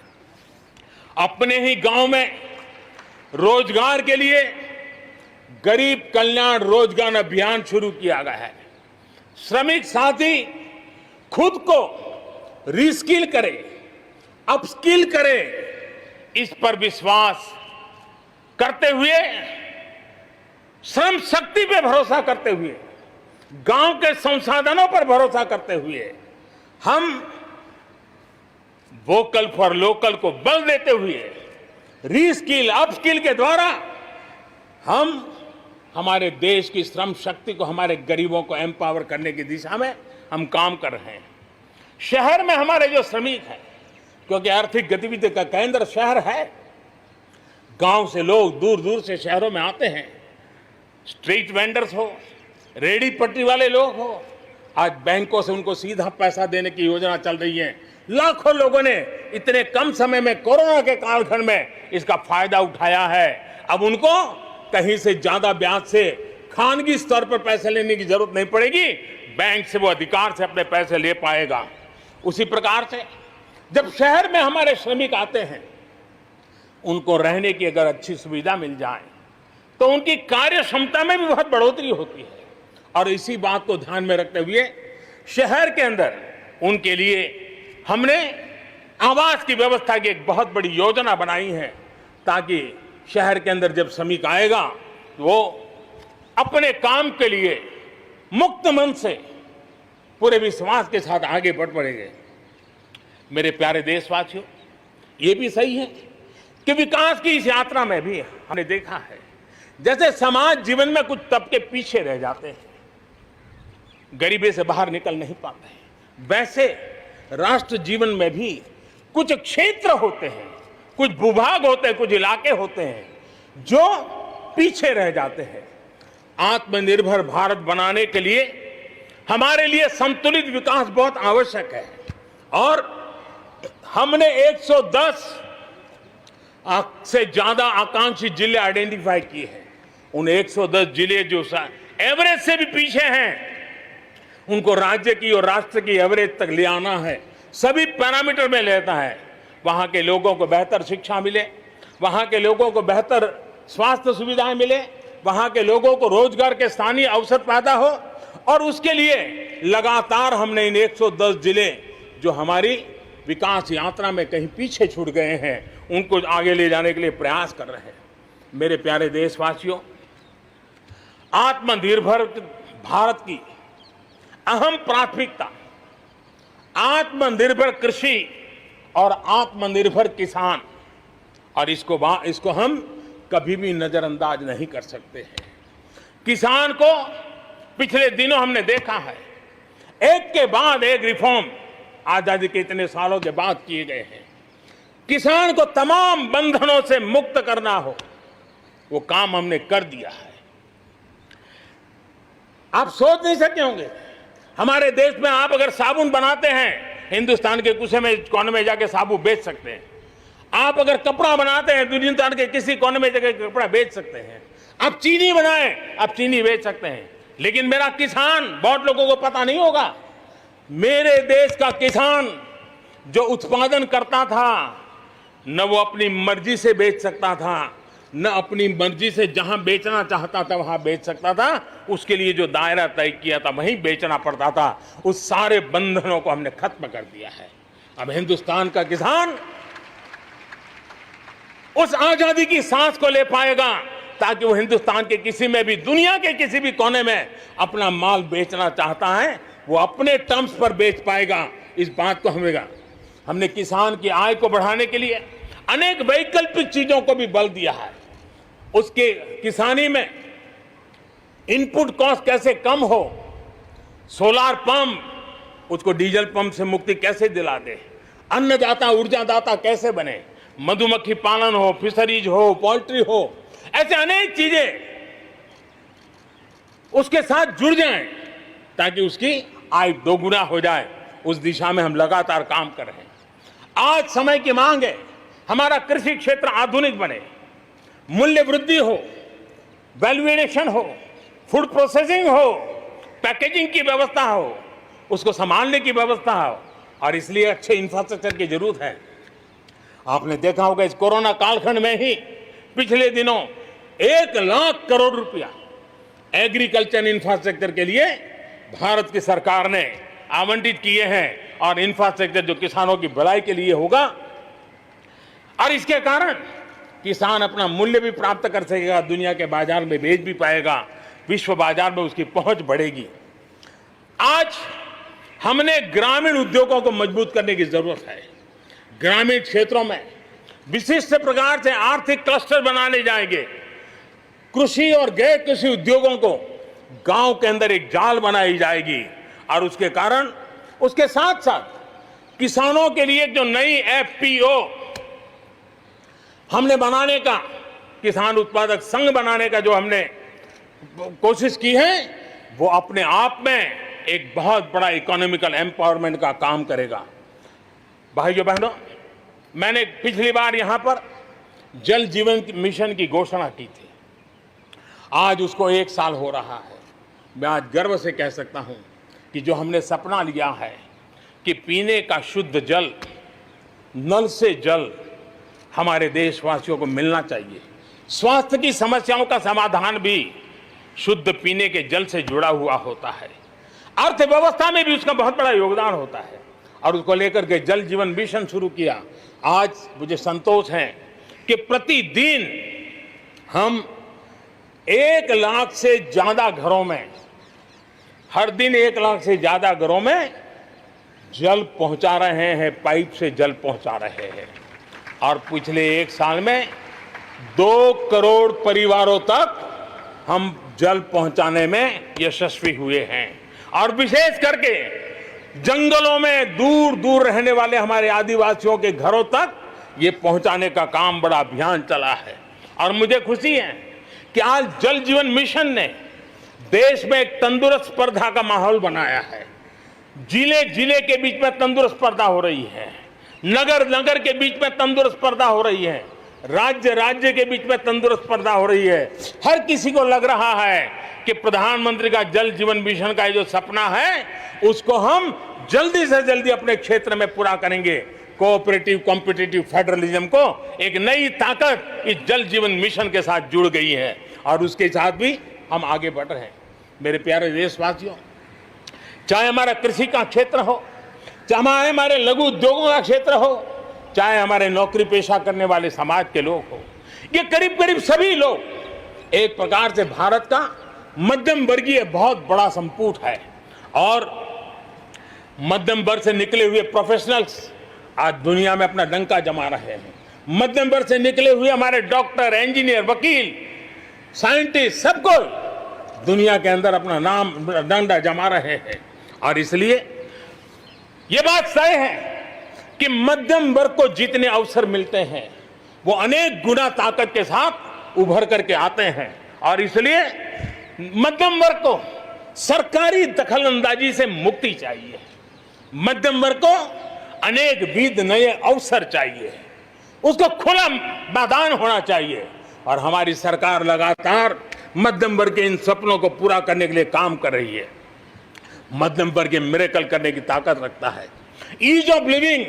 अपने ही गांव में रोजगार के लिए गरीब कल्याण रोजगार अभियान शुरू किया गया है। श्रमिक साथी खुद को रिस्किल करे, अपस्किल करे, इस पर विश्वास करते हुए, श्रम शक्ति पे भरोसा करते हुए, गांव के संसाधनों पर भरोसा करते हुए, हम वोकल फॉर लोकल को बल देते हुए, रीस्किल, अपस्किल के द्वारा हम हमारे देश की श्रम शक्ति को, हमारे गरीबों को एम्पावर करने की दिशा में हम काम कर रहे हैं। शहर में हमारे जो श्रमिक हैं, क्योंकि आर्थिक गतिविधि का केंद्र शहर है, गांव से लोग दूर दूर से शहरों में आते हैं। स्ट्रीट वेंडर्स हो, रेडी पटरी वाले लोग हो, आज बैंकों से उनको सीधा पैसा देने की योजना चल रही है। लाखों लोगों ने इतने कम समय में कोरोना के कालखंड में इसका फायदा उठाया है। अब उनको कहीं से ज्यादा ब्याज से खानगी स्तर पर पैसे लेने की जरूरत नहीं पड़ेगी, बैंक से वो अधिकार से अपने पैसे ले पाएगा। उसी प्रकार से जब शहर में हमारे श्रमिक आते हैं, उनको रहने की अगर अच्छी सुविधा मिल जाए तो उनकी कार्य क्षमता में भी बहुत बढ़ोतरी होती है। और इसी बात को ध्यान में रखते हुए शहर के अंदर उनके लिए हमने आवास की व्यवस्था की एक बहुत बड़ी योजना बनाई है, ताकि शहर के अंदर जब श्रमिक आएगा तो वो अपने काम के लिए मुक्त मन से पूरे विश्वास के साथ आगे बढ़ पड़ेंगे। मेरे प्यारे देशवासियों, ये भी सही है कि विकास की इस यात्रा में भी हमने देखा है जैसे समाज जीवन में कुछ तबके पीछे रह जाते हैं, गरीबी से बाहर निकल नहीं पाते हैं, वैसे राष्ट्र जीवन में भी कुछ क्षेत्र होते हैं, कुछ भूभाग होते हैं, कुछ इलाके होते हैं जो पीछे रह जाते हैं। आत्मनिर्भर भारत बनाने के लिए हमारे लिए संतुलित विकास बहुत आवश्यक है। और हमने 110 से ज्यादा आकांक्षी जिले आइडेंटिफाई किए हैं। उन 110 जिले जो एवरेज से भी पीछे हैं, उनको राज्य की और राष्ट्र की एवरेज तक ले आना है। सभी पैरामीटर में लेता है। वहां के लोगों को बेहतर शिक्षा मिले, वहां के लोगों को बेहतर स्वास्थ्य सुविधाएं मिले, वहां के लोगों को रोजगार के स्थानीय अवसर पैदा हो। और उसके लिए लगातार हमने इन 110 जिले जो हमारी विकास यात्रा में कहीं पीछे छूट गए हैं, उनको आगे ले जाने के लिए प्रयास कर रहे हैं। मेरे प्यारे देशवासियों, आत्मनिर्भर भारत की अहम प्राथमिकता आत्मनिर्भर कृषि और आत्मनिर्भर किसान, और इसको हम कभी भी नजरअंदाज नहीं कर सकते हैं। किसान को पिछले दिनों हमने देखा है, एक के बाद एक रिफॉर्म आजादी के इतने सालों के बाद किए गए हैं। किसान को तमाम बंधनों से मुक्त करना हो, वो काम हमने कर दिया है। आप सोच नहीं सकते होंगे, हमारे देश में आप अगर साबुन बनाते हैं, हिंदुस्तान के कोने में जाके साबुन बेच सकते हैं। आप अगर कपड़ा बनाते हैं, हिंदुस्तान के किसी कोने में जाके कपड़ा बेच सकते हैं। आप चीनी बनाएं, आप चीनी बेच सकते हैं। लेकिन मेरा किसान, बहुत लोगों को पता नहीं होगा, मेरे देश का किसान जो उत्पादन करता था, न वो अपनी मर्जी से बेच सकता था, न अपनी मर्जी से जहां बेचना चाहता था वहां बेच सकता था। उसके लिए जो दायरा तय किया था वहीं बेचना पड़ता था। उस सारे बंधनों को हमने खत्म कर दिया है। अब हिंदुस्तान का किसान उस आजादी की सांस को ले पाएगा, ताकि वो हिंदुस्तान के किसी में भी, दुनिया के किसी भी कोने में अपना माल बेचना चाहता है, वो अपने टर्म्स पर बेच पाएगा। इस बात को हमने किसान की आय को बढ़ाने के लिए अनेक वैकल्पिक चीजों को भी बल दिया है। उसके किसानी में इनपुट कॉस्ट कैसे कम हो, सोलार पंप, उसको डीजल पंप से मुक्ति कैसे दिला दे, अन्नदाता ऊर्जादाता कैसे बने, मधुमक्खी पालन हो, फिशरीज हो, पोल्ट्री हो, ऐसे अनेक चीजें उसके साथ जुड़ जाएं, ताकि उसकी आय दोगुना हो जाए। उस दिशा में हम लगातार काम कर रहे हैं। आज समय की मांग है, हमारा कृषि क्षेत्र आधुनिक बने, मूल्य वृद्धि हो, वैल्यू एडिशन हो, फूड प्रोसेसिंग हो, पैकेजिंग की व्यवस्था हो, उसको संभालने की व्यवस्था हो, और इसलिए अच्छे इंफ्रास्ट्रक्चर की जरूरत है। आपने देखा होगा इस कोरोना कालखंड में ही पिछले दिनों 1 लाख करोड़ रुपया एग्रीकल्चर इंफ्रास्ट्रक्चर के लिए भारत की सरकार ने आवंटित किए हैं। और इंफ्रास्ट्रक्चर जो किसानों की भलाई के लिए होगा, और इसके कारण किसान अपना मूल्य भी प्राप्त कर सकेगा, दुनिया के बाजार में बेच भी पाएगा, विश्व बाजार में उसकी पहुंच बढ़ेगी। आज हमने ग्रामीण उद्योगों को मजबूत करने की जरूरत है। ग्रामीण क्षेत्रों में विशिष्ट प्रकार से आर्थिक क्लस्टर बनाने जाएंगे। कृषि और गैर कृषि उद्योगों को गांव के अंदर एक जाल बनाई जाएगी, और उसके कारण उसके साथ साथ किसानों के लिए जो नई एफपीओ हमने बनाने का, किसान उत्पादक संघ बनाने का जो हमने कोशिश की है, वो अपने आप में एक बहुत बड़ा इकोनॉमिकल एम्पावरमेंट का काम करेगा। भाइयों बहनों, मैंने पिछली बार यहां पर जल जीवन मिशन की घोषणा की थी। आज उसको 1 साल हो रहा है। मैं आज गर्व से कह सकता हूं कि जो हमने सपना लिया है कि पीने का शुद्ध जल, नल से जल हमारे देशवासियों को मिलना चाहिए। स्वास्थ्य की समस्याओं का समाधान भी शुद्ध पीने के जल से जुड़ा हुआ होता है। अर्थव्यवस्था में भी उसका बहुत बड़ा योगदान होता है और उसको लेकर के जल जीवन मिशन शुरू किया। आज मुझे संतोष है कि प्रतिदिन हम 1 लाख से ज्यादा घरों में, हर दिन 1 लाख से ज्यादा घरों में जल पहुंचा रहे हैं, पाइप से जल पहुंचा रहे हैं। और पिछले 1 साल में 2 करोड़ परिवारों तक हम जल पहुंचाने में यशस्वी हुए हैं। और विशेष करके जंगलों में दूर दूर रहने वाले हमारे आदिवासियों के घरों तक ये पहुंचाने का काम, बड़ा अभियान चला है। और मुझे खुशी है कि आज जल जीवन मिशन ने देश में एक तंदुरुस्त स्पर्धा का माहौल बनाया है। जिले जिले के बीच में तंदुरुस्त स्पर्धा हो रही है, नगर नगर के बीच में तंदुरुस्त स्पर्धा हो रही है, राज्य राज्य के बीच में तंदुरुस्त स्पर्धा हो रही है। हर किसी को लग रहा है कि प्रधानमंत्री का जल जीवन मिशन का जो सपना है उसको हम जल्दी से जल्दी अपने क्षेत्र में पूरा करेंगे। कोऑपरेटिव कॉम्पिटिटिव फेडरलिज्म को एक नई ताकत इस जल जीवन मिशन के साथ जुड़ गई है और उसके साथ भी हम आगे बढ़ रहे हैं। मेरे प्यारे देशवासियों, चाहे हमारा कृषि का क्षेत्र हो, चाहे हमारे लघु उद्योगों का क्षेत्र हो, चाहे हमारे नौकरी पेशा करने वाले समाज के लोग हो, ये करीब करीब सभी लोग एक प्रकार से भारत का मध्यम वर्गीय बहुत बड़ा संपुट है। और मध्यम वर्ग से निकले हुए प्रोफेशनल्स आज दुनिया में अपना डंका जमा रहे हैं। मध्यम वर्ग से निकले हुए हमारे डॉक्टर, इंजीनियर, वकील, साइंटिस्ट, सब कोई दुनिया के अंदर अपना नाम डंडा जमा रहे हैं। और इसलिए ये बात तय है कि मध्यम वर्ग को जितने अवसर मिलते हैं वो अनेक गुना ताकत के साथ उभर करके आते हैं। और इसलिए मध्यम वर्ग को सरकारी दखलंदाजी से मुक्ति चाहिए। मध्यम वर्ग को अनेक विध नए अवसर चाहिए, उसको खुला मैदान होना चाहिए। और हमारी सरकार लगातार मध्यम वर्ग के इन सपनों को पूरा करने के लिए काम कर रही है। मध्यम वर्ग मिरेकल करने की ताकत रखता है। ईज ऑफ लिविंग,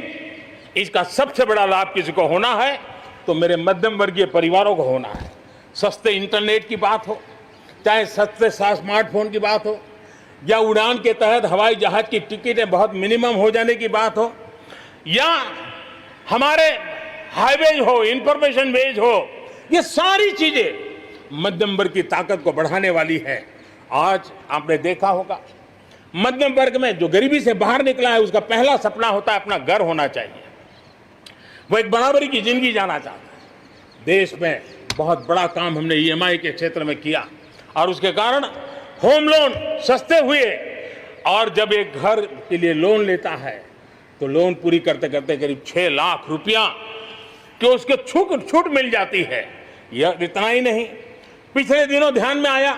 इसका सबसे बड़ा लाभ किसी को होना है तो मेरे मध्यम वर्गीय परिवारों को होना है। सस्ते इंटरनेट की बात हो, चाहे सस्ते स्मार्टफोन की बात हो, या उड़ान के तहत हवाई जहाज की टिकटें बहुत मिनिमम हो जाने की बात हो, या हमारे हाईवेज हो, इंफॉर्मेशन वेज हो, ये सारी चीजें मध्यम वर्ग की ताकत को बढ़ाने वाली है। आज आपने देखा होगा मध्यम वर्ग में जो गरीबी से बाहर निकला है उसका पहला सपना होता है अपना घर होना चाहिए। वो एक बराबरी की जिंदगी जाना चाहता है। देश में बहुत बड़ा काम हमने ईएमआई के क्षेत्र में किया और उसके कारण होम लोन सस्ते हुए। और जब एक घर के लिए लोन लेता है तो लोन पूरी करते करते करीब 6 लाख रुपया कि उसके छूट मिल जाती है। यह इतना ही नहीं, पिछले दिनों ध्यान में आया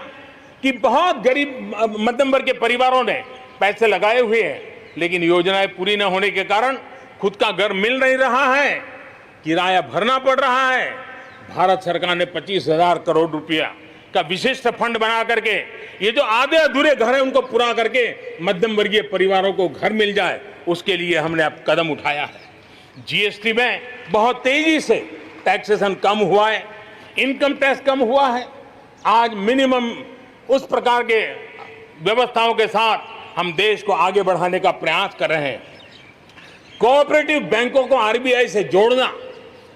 कि बहुत गरीब मध्यम वर्ग के परिवारों ने पैसे लगाए हुए हैं, लेकिन योजनाएं पूरी न होने के कारण खुद का घर मिल नहीं रहा है, किराया भरना पड़ रहा है। भारत सरकार ने 25,000 करोड़ रुपया का विशिष्ट फंड बना करके ये जो आधे अधूरे घर हैं उनको पूरा करके मध्यम वर्गीय परिवारों को घर मिल जाए, उसके लिए हमने अब कदम उठाया है। जीएसटी में बहुत तेजी से टैक्सेशन कम हुआ है, इनकम टैक्स कम हुआ है। आज मिनिमम उस प्रकार के व्यवस्थाओं के साथ हम देश को आगे बढ़ाने का प्रयास कर रहे हैं। कोऑपरेटिव बैंकों को आरबीआई से जोड़ना,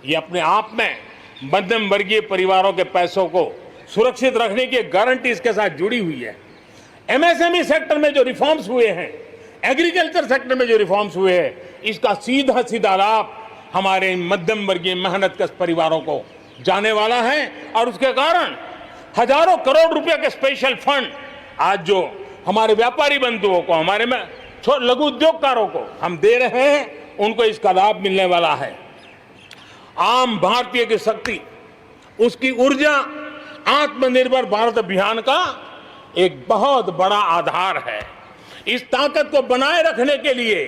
ये अपने आप में मध्यम वर्गीय परिवारों के पैसों को सुरक्षित रखने की गारंटी इसके साथ जुड़ी हुई है। एमएसएमई सेक्टर में जो रिफॉर्म्स हुए हैं, एग्रीकल्चर सेक्टर में जो रिफॉर्म्स हुए हैं, इसका सीधा सीधा लाभ हमारे मध्यम वर्गीय मेहनतकश परिवारों को जाने वाला है। और उसके कारण हजारों करोड़ रुपए के स्पेशल फंड आज जो हमारे व्यापारी बंधुओं को, हमारे में लघु उद्योगकारों को हम दे रहे हैं, उनको इसका लाभ मिलने वाला है। आम भारतीय की शक्ति, उसकी ऊर्जा आत्मनिर्भर भारत अभियान का एक बहुत बड़ा आधार है। इस ताकत को बनाए रखने के लिए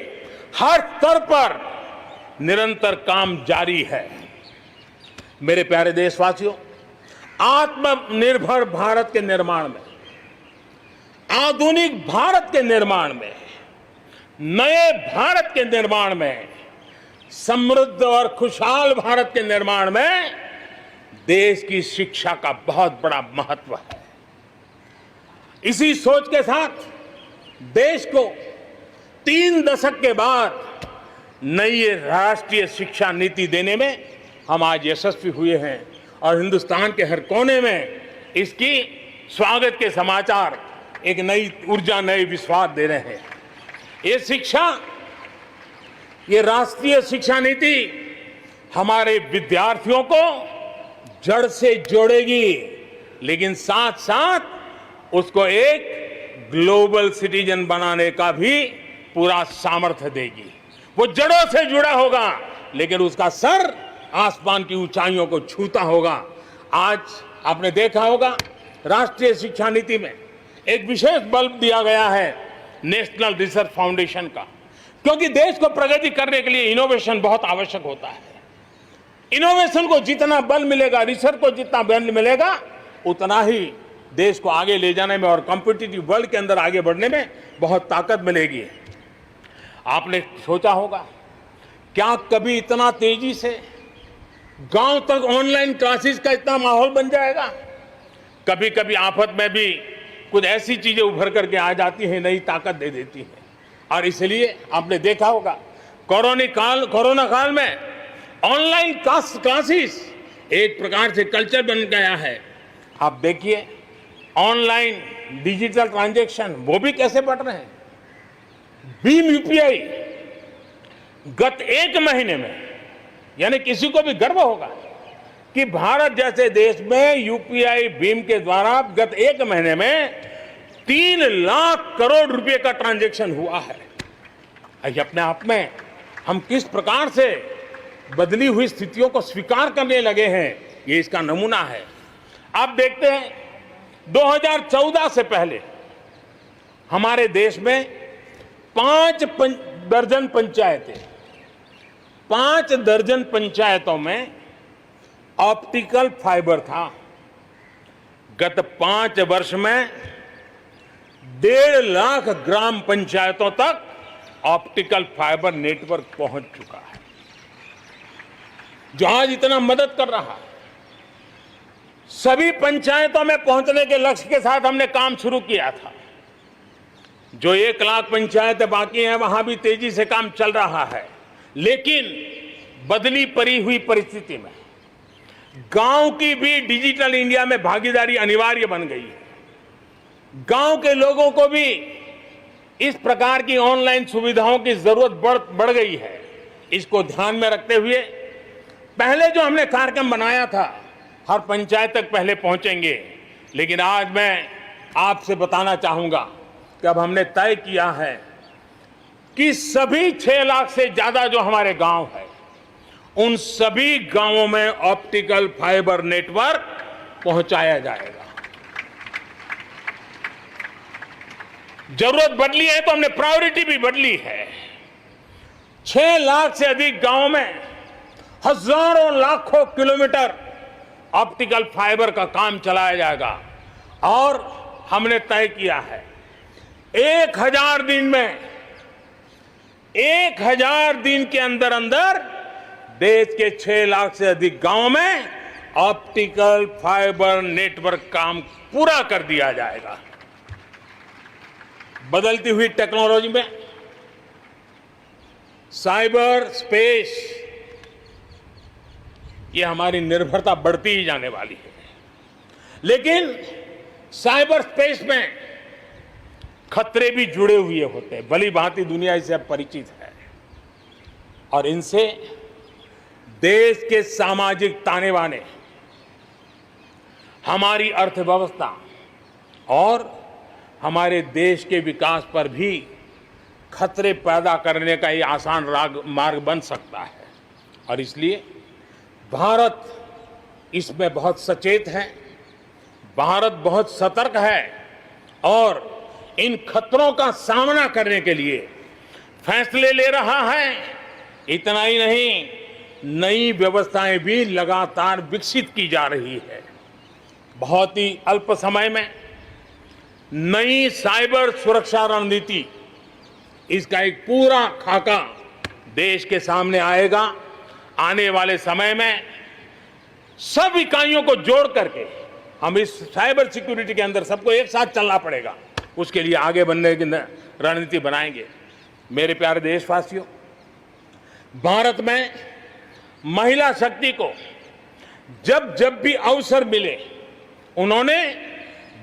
हर स्तर पर निरंतर काम जारी है। मेरे प्यारे देशवासियों, आत्मनिर्भर भारत के निर्माण में, आधुनिक भारत के निर्माण में, नए भारत के निर्माण में, समृद्ध और खुशहाल भारत के निर्माण में देश की शिक्षा का बहुत बड़ा महत्व है। इसी सोच के साथ देश को 3 दशक के बाद नई राष्ट्रीय शिक्षा नीति देने में हम आज यशस्वी हुए हैं और हिंदुस्तान के हर कोने में इसकी स्वागत के समाचार एक नई ऊर्जा, नए विश्वास दे रहे हैं। ये राष्ट्रीय शिक्षा नीति हमारे विद्यार्थियों को जड़ से जोड़ेगी, लेकिन साथ साथ उसको एक ग्लोबल सिटीजन बनाने का भी पूरा सामर्थ्य देगी। वो जड़ों से जुड़ा होगा, लेकिन उसका सर आसमान की ऊंचाइयों को छूता होगा। आज आपने देखा होगा राष्ट्रीय शिक्षा नीति में एक विशेष बल दिया गया है नेशनल रिसर्च फाउंडेशन का, क्योंकि देश को प्रगति करने के लिए इनोवेशन बहुत आवश्यक होता है। इनोवेशन को जितना बल मिलेगा, रिसर्च को जितना बल मिलेगा, उतना ही देश को आगे ले जाने में और कॉम्पिटिटिव वर्ल्ड के अंदर आगे बढ़ने में बहुत ताकत मिलेगी। आपने सोचा होगा, क्या कभी इतना तेजी से गांव तक ऑनलाइन क्लासेस का इतना माहौल बन जाएगा? कभी कभी आफत में भी कुछ ऐसी चीजें उभर करके आ जाती हैं, नई ताकत दे देती है। और इसलिए आपने देखा होगा कोरोना काल में ऑनलाइन क्लासेस एक प्रकार से कल्चर बन गया है। आप देखिए ऑनलाइन डिजिटल ट्रांजैक्शन वो भी कैसे बढ़ रहे हैं। भीम यूपीआई गत 1 महीने में, यानी किसी को भी गर्व होगा कि भारत जैसे देश में यूपीआई भीम के द्वारा गत 1 महीने में 3 लाख करोड़ रुपए का ट्रांजैक्शन हुआ है। ये अपने आप में हम किस प्रकार से बदली हुई स्थितियों को स्वीकार करने लगे हैं, ये इसका नमूना है। आप देखते हैं 2014 से पहले हमारे देश में 5 दर्जन पंचायतें, 5 दर्जन पंचायतों में ऑप्टिकल फाइबर था। गत 5 वर्ष में 1.5 लाख ग्राम पंचायतों तक ऑप्टिकल फाइबर नेटवर्क पहुंच चुका है, जो आज इतना मदद कर रहा है। सभी पंचायतों में पहुंचने के लक्ष्य के साथ हमने काम शुरू किया था। जो 1 लाख पंचायतें बाकी हैं, वहां भी तेजी से काम चल रहा है, लेकिन बदली पड़ी हुई परिस्थिति में गांव की भी डिजिटल इंडिया में भागीदारी अनिवार्य बन गई है। गांव के लोगों को भी इस प्रकार की ऑनलाइन सुविधाओं की जरूरत बढ़ गई है। इसको ध्यान में रखते हुए पहले जो हमने कार्यक्रम बनाया था, हर पंचायत तक पहले पहुंचेंगे, लेकिन आज मैं आपसे बताना चाहूंगा कि अब हमने तय किया है कि सभी 6 लाख से ज्यादा जो हमारे गांव है, उन सभी गांवों में ऑप्टिकल फाइबर नेटवर्क पहुंचाया जाएगा। जरूरत बदली है तो हमने प्रायोरिटी भी बदली है। 6 लाख से अधिक गांवों में हजारों लाखों किलोमीटर ऑप्टिकल फाइबर का काम चलाया जाएगा और हमने तय किया है 1000 दिन में, 1000 दिन के अंदर अंदर देश के 6 लाख से अधिक गांवों में ऑप्टिकल फाइबर नेटवर्क काम पूरा कर दिया जाएगा। बदलती हुई टेक्नोलॉजी में साइबर स्पेस, ये हमारी निर्भरता बढ़ती ही जाने वाली है। लेकिन साइबर स्पेस में खतरे भी जुड़े हुए होते हैं, भली भांति दुनिया इससे अब परिचित है, और इनसे देश के सामाजिक ताने बाने, हमारी अर्थव्यवस्था और हमारे देश के विकास पर भी खतरे पैदा करने का ये आसान मार्ग बन सकता है। और इसलिए भारत इसमें बहुत सचेत है, भारत बहुत सतर्क है और इन खतरों का सामना करने के लिए फैसले ले रहा है। इतना ही नहीं, नई व्यवस्थाएं भी लगातार विकसित की जा रही है। बहुत ही अल्प समय में नई साइबर सुरक्षा रणनीति, इसका एक पूरा खाका देश के सामने आएगा। आने वाले समय में सब इकाइयों को जोड़ करके हम इस साइबर सिक्योरिटी के अंदर सबको एक साथ चलना पड़ेगा। उसके लिए आगे बढ़ने की रणनीति बनाएंगे। मेरे प्यारे देशवासियों, भारत में महिला शक्ति को जब जब भी अवसर मिले उन्होंने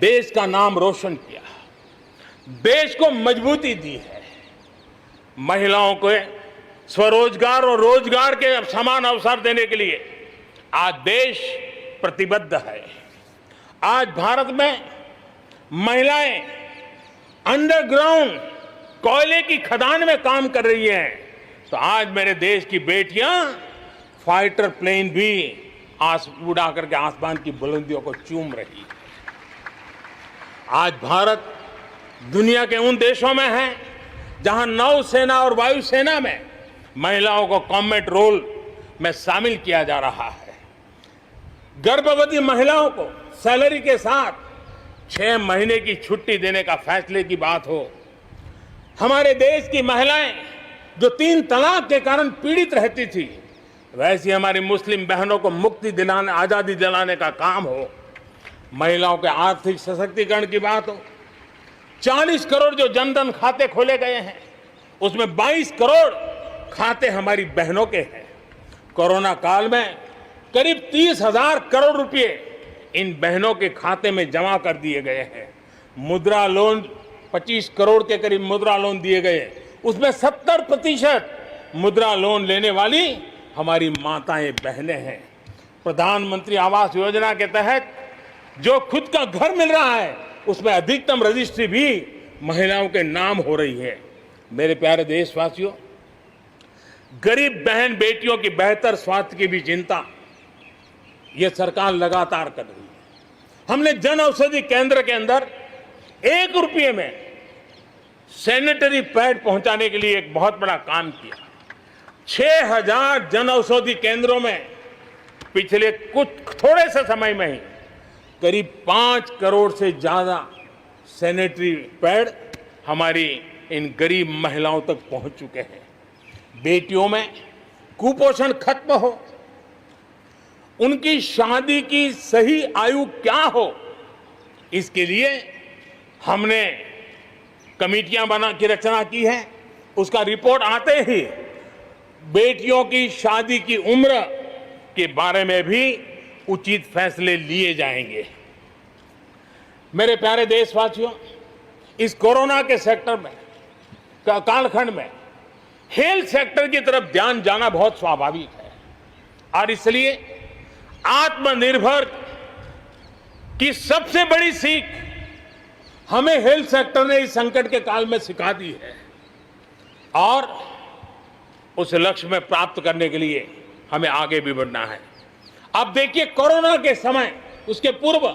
देश का नाम रोशन किया, देश को मजबूती दी है। महिलाओं को स्वरोजगार और रोजगार के समान अवसर देने के लिए आज देश प्रतिबद्ध है। आज भारत में महिलाएं अंडरग्राउंड कोयले की खदान में काम कर रही हैं, तो आज मेरे देश की बेटियां फाइटर प्लेन भी उड़ा करके आसमान की बुलंदियों को चूम रही है। आज भारत दुनिया के उन देशों में है जहां नौसेना और वायुसेना में महिलाओं को कॉम्बैट रोल में शामिल किया जा रहा है। गर्भवती महिलाओं को सैलरी के साथ 6 महीने की छुट्टी देने का फैसले की बात हो। हमारे देश की महिलाएं जो 3 तलाक के कारण पीड़ित रहती थी, वैसी हमारी मुस्लिम बहनों को मुक्ति दिलाने, आजादी दिलाने का काम हो। महिलाओं के आर्थिक सशक्तिकरण की बात हो। 40 करोड़ जो जनधन खाते खोले गए हैं, उसमें 22 करोड़ खाते हमारी बहनों के हैं। कोरोना काल में करीब 30,000 करोड़ रुपए इन बहनों के खाते में जमा कर दिए गए हैं। मुद्रा लोन 25 करोड़ के करीब मुद्रा लोन दिए गए, उसमें 70% मुद्रा लोन लेने वाली हमारी माताएं बहनें हैं। प्रधानमंत्री आवास योजना के तहत जो खुद का घर मिल रहा है, उसमें अधिकतम रजिस्ट्री भी महिलाओं के नाम हो रही है। मेरे प्यारे देशवासियों, गरीब बहन बेटियों की बेहतर स्वास्थ्य की भी चिंता यह सरकार लगातार कर रही है। हमने जन औषधि केंद्र के अंदर 1 रुपये में सैनिटरी पैड पहुंचाने के लिए एक बहुत बड़ा काम किया। 6,000 जन औषधि केंद्रों में पिछले कुछ थोड़े से समय में ही करीब 5 करोड़ से ज्यादा सैनिटरी पैड हमारी इन गरीब महिलाओं तक पहुंच चुके हैं। बेटियों में कुपोषण खत्म हो, उनकी शादी की सही आयु क्या हो, इसके लिए हमने कमेटियां की रचना की है। उसका रिपोर्ट आते ही बेटियों की शादी की उम्र के बारे में भी उचित फैसले लिए जाएंगे। मेरे प्यारे देशवासियों, इस कोरोना के सेक्टर में कालखंड में हेल्थ सेक्टर की तरफ ध्यान जाना बहुत स्वाभाविक है और इसलिए आत्मनिर्भर की सबसे बड़ी सीख हमें हेल्थ सेक्टर ने इस संकट के काल में सिखा दी है और उस लक्ष्य में प्राप्त करने के लिए हमें आगे भी बढ़ना है। अब देखिए, कोरोना के समय, उसके पूर्व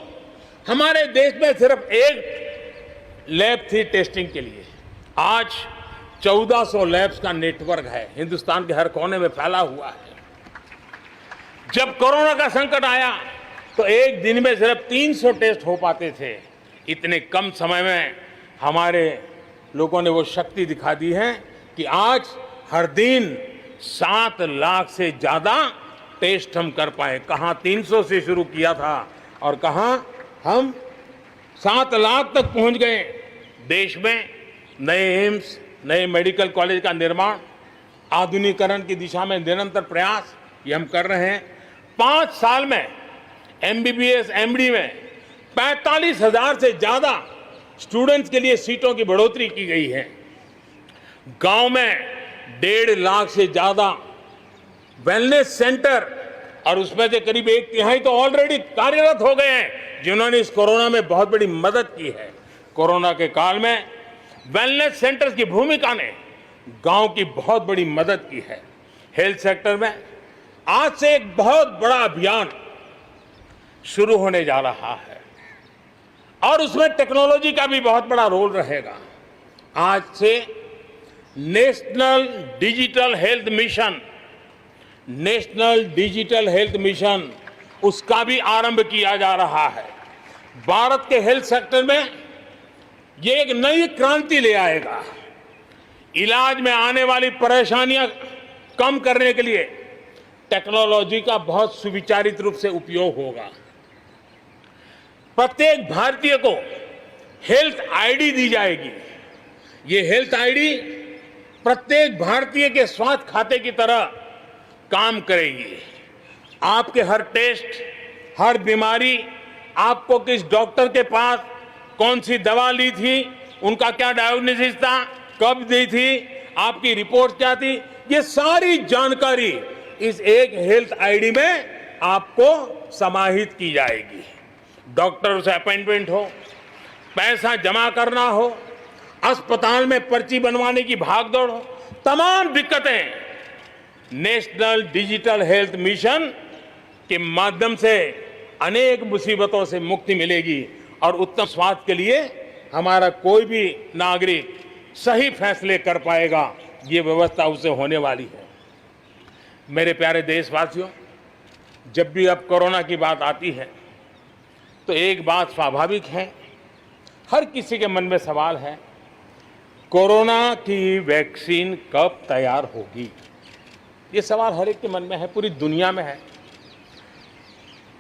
हमारे देश में सिर्फ एक लैब थी टेस्टिंग के लिए। आज 1400 लैब्स का नेटवर्क है, हिंदुस्तान के हर कोने में फैला हुआ है। जब कोरोना का संकट आया तो एक दिन में सिर्फ 300 टेस्ट हो पाते थे। इतने कम समय में हमारे लोगों ने वो शक्ति दिखा दी है कि आज हर दिन 7 लाख से ज्यादा टेस्ट हम कर पाए। कहाँ 300 से शुरू किया था और कहाँ हम 7 लाख तक पहुंच गए। देश में नए एम्स, नए मेडिकल कॉलेज का निर्माण, आधुनिकीकरण की दिशा में निरंतर प्रयास ये हम कर रहे हैं। 5 साल में MBBS, MD में 45,000 से ज्यादा स्टूडेंट्स के लिए सीटों की बढ़ोतरी की गई है। गांव में 1.5 लाख से ज्यादा वेलनेस सेंटर और उसमें से करीब 1/3 तो ऑलरेडी कार्यरत हो गए हैं, जिन्होंने इस कोरोना में बहुत बड़ी मदद की है। कोरोना के काल में वेलनेस सेंटर्स की भूमिका ने गांव की बहुत बड़ी मदद की है। हेल्थ सेक्टर में आज से एक बहुत बड़ा अभियान शुरू होने जा रहा है। और उसमें टेक्नोलॉजी का भी बहुत बड़ा रोल रहेगा। आज से नेशनल डिजिटल हेल्थ मिशन उसका भी आरंभ किया जा रहा है। भारत के हेल्थ सेक्टर में ये एक नई क्रांति ले आएगा। इलाज में आने वाली परेशानियां कम करने के लिए टेक्नोलॉजी का बहुत सुविचारित रूप से उपयोग होगा। प्रत्येक भारतीय को हेल्थ आईडी दी जाएगी। ये हेल्थ आईडी प्रत्येक भारतीय के स्वास्थ्य खाते की तरह काम करेगी। आपके हर टेस्ट, हर बीमारी, आपको किस डॉक्टर के पास कौन सी दवा ली थी, उनका क्या डायग्नोसिस था, कब दी थी, आपकी रिपोर्ट क्या थी, ये सारी जानकारी इस एक हेल्थ आईडी में आपको समाहित की जाएगी। डॉक्टर से अपॉइंटमेंट हो, पैसा जमा करना हो, अस्पताल में पर्ची बनवाने की भागदौड़ हो, तमाम दिक्कतें नेशनल डिजिटल हेल्थ मिशन के माध्यम से अनेक मुसीबतों से मुक्ति मिलेगी और उत्तम स्वास्थ्य के लिए हमारा कोई भी नागरिक सही फैसले कर पाएगा। ये व्यवस्था उसे होने वाली है। मेरे प्यारे देशवासियों, जब भी अब कोरोना की बात आती है तो एक बात स्वाभाविक है, हर किसी के मन में सवाल है, कोरोना की वैक्सीन कब तैयार होगी? ये सवाल हर एक के मन में है, पूरी दुनिया में है।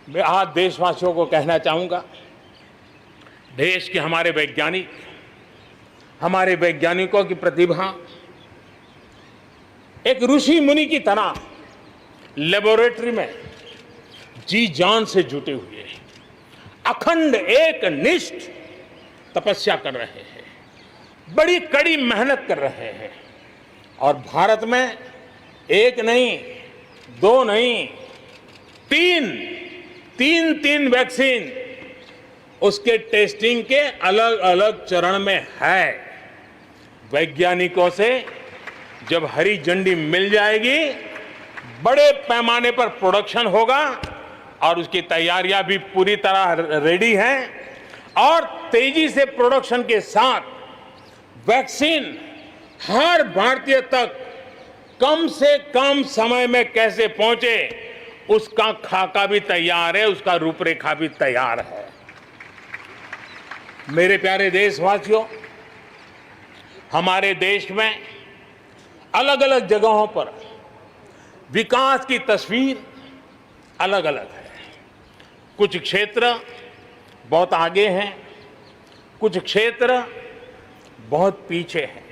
मैं आज देशवासियों को कहना चाहूंगा, देश के हमारे वैज्ञानिकों की प्रतिभा एक ऋषि मुनि की तरह लेबोरेटरी में जी जान से जुटे हुए हैं, अखंड एक निष्ठ तपस्या कर रहे हैं, बड़ी कड़ी मेहनत कर रहे हैं और भारत में एक नहीं, दो नहीं, तीन वैक्सीन उसके टेस्टिंग के अलग अलग चरण में है। वैज्ञानिकों से जब हरी झंडी मिल जाएगी, बड़े पैमाने पर प्रोडक्शन होगा और उसकी तैयारियां भी पूरी तरह रेडी हैं और तेजी से प्रोडक्शन के साथ वैक्सीन हर भारतीय तक कम से कम समय में कैसे पहुंचे, उसका खाका भी तैयार है, उसका रूपरेखा भी तैयार है। मेरे प्यारे देशवासियों, हमारे देश में अलग अलग जगहों पर विकास की तस्वीर अलग अलग है। कुछ क्षेत्र बहुत आगे हैं, कुछ क्षेत्र बहुत पीछे हैं।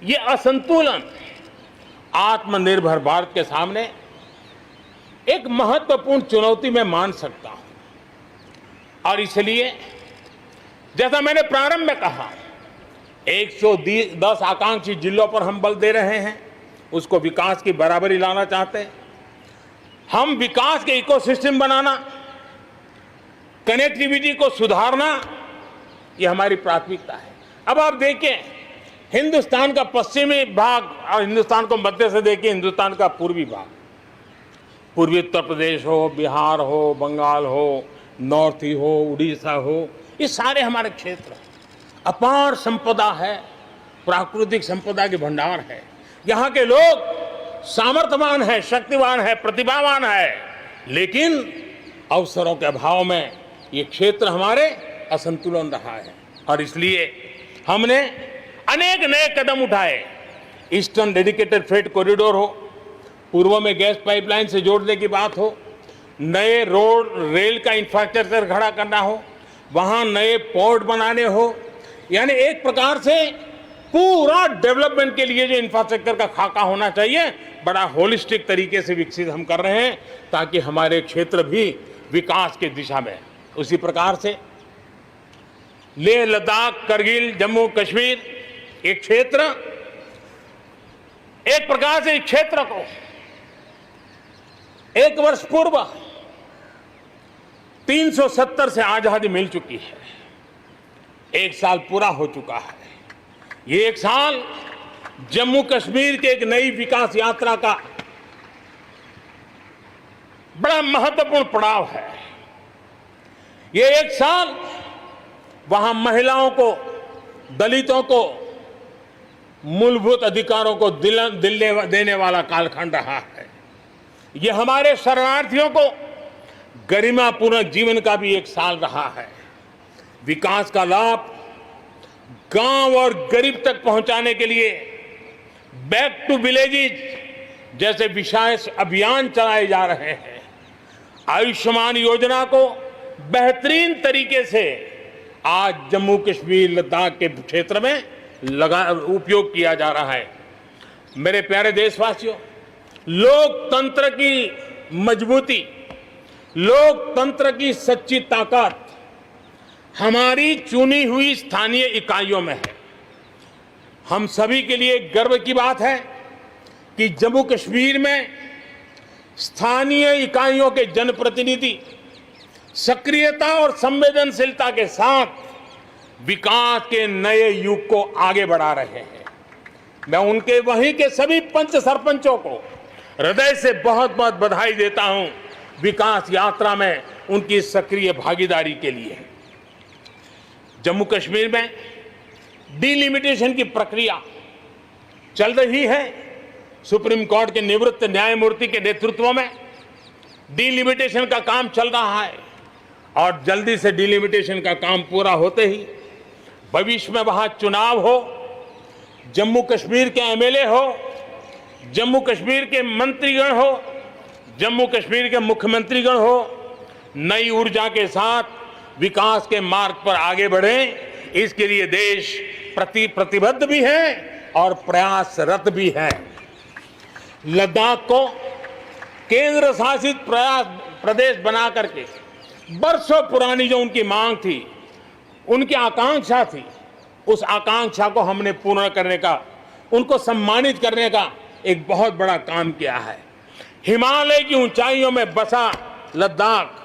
ये असंतुलन आत्मनिर्भर भारत के सामने एक महत्वपूर्ण चुनौती मैं मान सकता हूं और इसलिए जैसा मैंने प्रारंभ में कहा, 110 आकांक्षी जिलों पर हम बल दे रहे हैं, उसको विकास की बराबरी लाना चाहते हैं। हम विकास के इकोसिस्टम बनाना, कनेक्टिविटी को सुधारना, ये हमारी प्राथमिकता है। अब आप देखें, हिंदुस्तान का पश्चिमी भाग और हिंदुस्तान को मध्य से देखिए, हिंदुस्तान का पूर्वी भाग, पूर्वी उत्तर प्रदेश हो, बिहार हो, बंगाल हो, नॉर्थ ही हो, उड़ीसा हो, ये सारे हमारे क्षेत्र अपार संपदा है, प्राकृतिक संपदा के भंडार है। यहाँ के लोग सामर्थ्यवान है, शक्तिवान है, प्रतिभावान है, लेकिन अवसरों के अभाव में ये क्षेत्र हमारे असंतुलन रहा है और इसलिए हमने अनेक नए कदम उठाए। ईस्टर्न डेडिकेटेड फ्रेट कॉरिडोर हो, पूर्व में गैस पाइपलाइन से जोड़ने की बात हो, नए रोड रेल का इंफ्रास्ट्रक्चर खड़ा करना हो, वहां नए पोर्ट बनाने हो, यानी एक प्रकार से पूरा डेवलपमेंट के लिए जो इंफ्रास्ट्रक्चर का खाका होना चाहिए, बड़ा होलिस्टिक तरीके से विकसित हम कर रहे हैं ताकि हमारे क्षेत्र भी विकास की दिशा में। उसी प्रकार से लेह लद्दाख, करगिल, जम्मू कश्मीर, एक क्षेत्र, एक प्रकार से इस क्षेत्र को 1 वर्ष पूर्व 370 से आजादी मिल चुकी है, 1 साल पूरा हो चुका है। ये 1 साल जम्मू कश्मीर के एक नई विकास यात्रा का बड़ा महत्वपूर्ण पड़ाव है। ये 1 साल वहां महिलाओं को, दलितों को मूलभूत अधिकारों को देने वाला कालखंड रहा है। ये हमारे शरणार्थियों को गरिमापूर्ण जीवन का भी एक साल रहा है। विकास का लाभ गांव और गरीब तक पहुंचाने के लिए बैक टू विलेजेस जैसे विशेष अभियान चलाए जा रहे हैं। आयुष्मान योजना को बेहतरीन तरीके से आज जम्मू कश्मीर लद्दाख के क्षेत्र में उपयोग किया जा रहा है। मेरे प्यारे देशवासियों, लोकतंत्र की मजबूती, लोकतंत्र की सच्ची ताकत हमारी चुनी हुई स्थानीय इकाइयों में है। हम सभी के लिए गर्व की बात है कि जम्मू कश्मीर में स्थानीय इकाइयों के जनप्रतिनिधि सक्रियता और संवेदनशीलता के साथ विकास के नए युग को आगे बढ़ा रहे हैं। मैं उनके वहीं के सभी पंच सरपंचों को हृदय से बहुत बहुत बधाई देता हूं विकास यात्रा में उनकी सक्रिय भागीदारी के लिए। जम्मू कश्मीर में डिलिमिटेशन की प्रक्रिया चल रही है। सुप्रीम कोर्ट के निवृत्त न्यायमूर्ति के नेतृत्व में डिलिमिटेशन का काम चल रहा है और जल्दी से डिलिमिटेशन का काम पूरा होते ही भविष्य में वहां चुनाव हो, जम्मू कश्मीर के एमएलए हो, जम्मू कश्मीर के मंत्रीगण हो, जम्मू कश्मीर के मुख्यमंत्रीगण हो, नई ऊर्जा के साथ विकास के मार्ग पर आगे बढ़ें। इसके लिए देश प्रतिबद्ध भी है और प्रयासरत भी है। लद्दाख को केंद्र शासित प्रदेश बना करके बरसों पुरानी जो उनकी मांग थी, उनकी आकांक्षा थी, उस आकांक्षा को हमने पूर्ण करने का, उनको सम्मानित करने का एक बहुत बड़ा काम किया है। हिमालय की ऊंचाइयों में बसा लद्दाख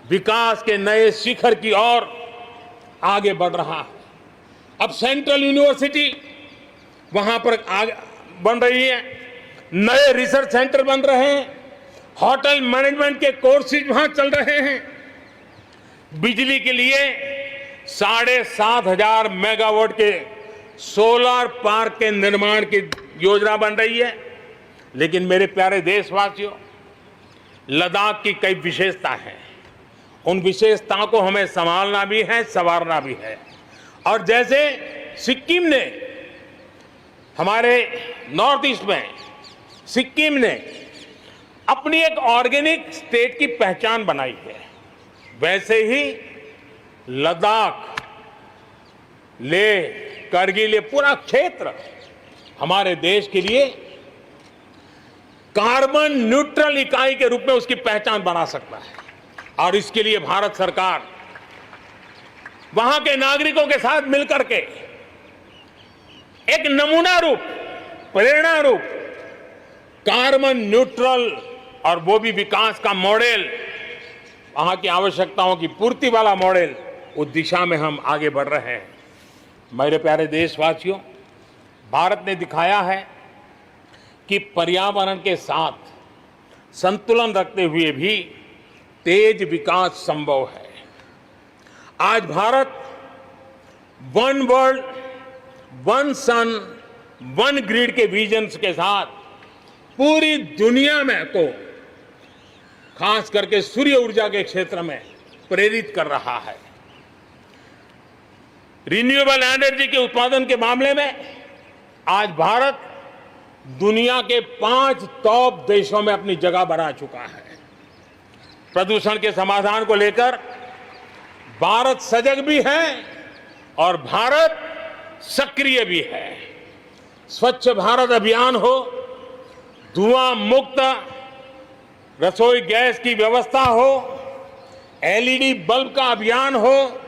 विकास के नए शिखर की ओर आगे बढ़ रहा है। अब सेंट्रल यूनिवर्सिटी वहां पर बन रही है, नए रिसर्च सेंटर बन रहे हैं, होटल मैनेजमेंट के कोर्सेज वहां चल रहे हैं। बिजली के लिए 7,500 मेगावाट के सोलर पार्क के निर्माण की योजना बन रही है। लेकिन मेरे प्यारे देशवासियों, लद्दाख की कई विशेषता हैं। उन विशेषताओं को हमें संभालना भी है, संवारना भी है। और जैसे सिक्किम ने, हमारे नॉर्थ ईस्ट में सिक्किम ने अपनी एक ऑर्गेनिक स्टेट की पहचान बनाई है, वैसे ही लद्दाख, लेह, करगिल, ये पूरा क्षेत्र हमारे देश के लिए कार्बन न्यूट्रल इकाई के रूप में उसकी पहचान बना सकता है। और इसके लिए भारत सरकार वहां के नागरिकों के साथ मिलकर के एक नमूना रूप, प्रेरणा रूप कार्बन न्यूट्रल और वो भी विकास का मॉडल, वहां की आवश्यकताओं की पूर्ति वाला मॉडल, उस दिशा में हम आगे बढ़ रहे हैं। मेरे प्यारे देशवासियों, भारत ने दिखाया है कि पर्यावरण के साथ संतुलन रखते हुए भी तेज विकास संभव है। आज भारत वन वर्ल्ड, वन सन, वन ग्रिड के विजन के साथ पूरी दुनिया में को खास करके सूर्य ऊर्जा के क्षेत्र में प्रेरित कर रहा है। रिन्यूएबल एनर्जी के उत्पादन के मामले में आज भारत दुनिया के 5 टॉप देशों में अपनी जगह बना चुका है। प्रदूषण के समाधान को लेकर भारत सजग भी है और भारत सक्रिय भी है। स्वच्छ भारत अभियान हो, धुआं मुक्त रसोई गैस की व्यवस्था हो, एलईडी बल्ब का अभियान हो,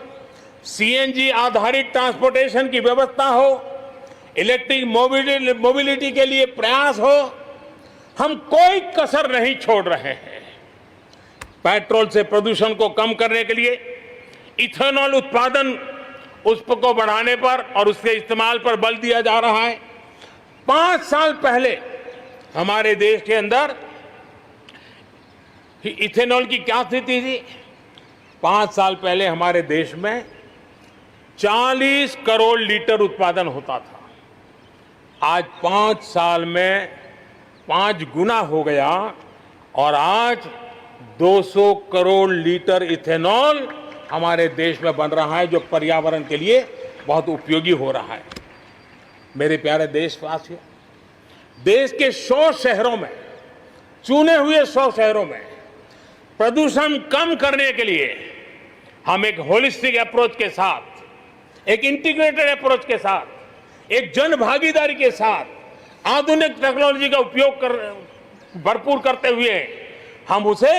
सीएनजी आधारित ट्रांसपोर्टेशन की व्यवस्था हो, इलेक्ट्रिक मोबिलिटी के लिए प्रयास हो, हम कोई कसर नहीं छोड़ रहे हैं। पेट्रोल से प्रदूषण को कम करने के लिए इथेनॉल उत्पादन, उसको बढ़ाने पर और उसके इस्तेमाल पर बल दिया जा रहा है। 5 साल पहले हमारे देश के अंदर इथेनॉल की क्या स्थिति थी? 5 साल पहले हमारे देश में 40 करोड़ लीटर उत्पादन होता था। आज 5 साल में 5 गुना हो गया और आज 200 करोड़ लीटर इथेनॉल हमारे देश में बन रहा है, जो पर्यावरण के लिए बहुत उपयोगी हो रहा है। मेरे प्यारे देशवासियों, देश के 100 शहरों में, चुने हुए 100 शहरों में प्रदूषण कम करने के लिए हम एक होलिस्टिक अप्रोच के साथ, एक इंटीग्रेटेड अप्रोच के साथ, एक जन भागीदारी के साथ आधुनिक टेक्नोलॉजी का उपयोग भरपूर करते हुए हम उसे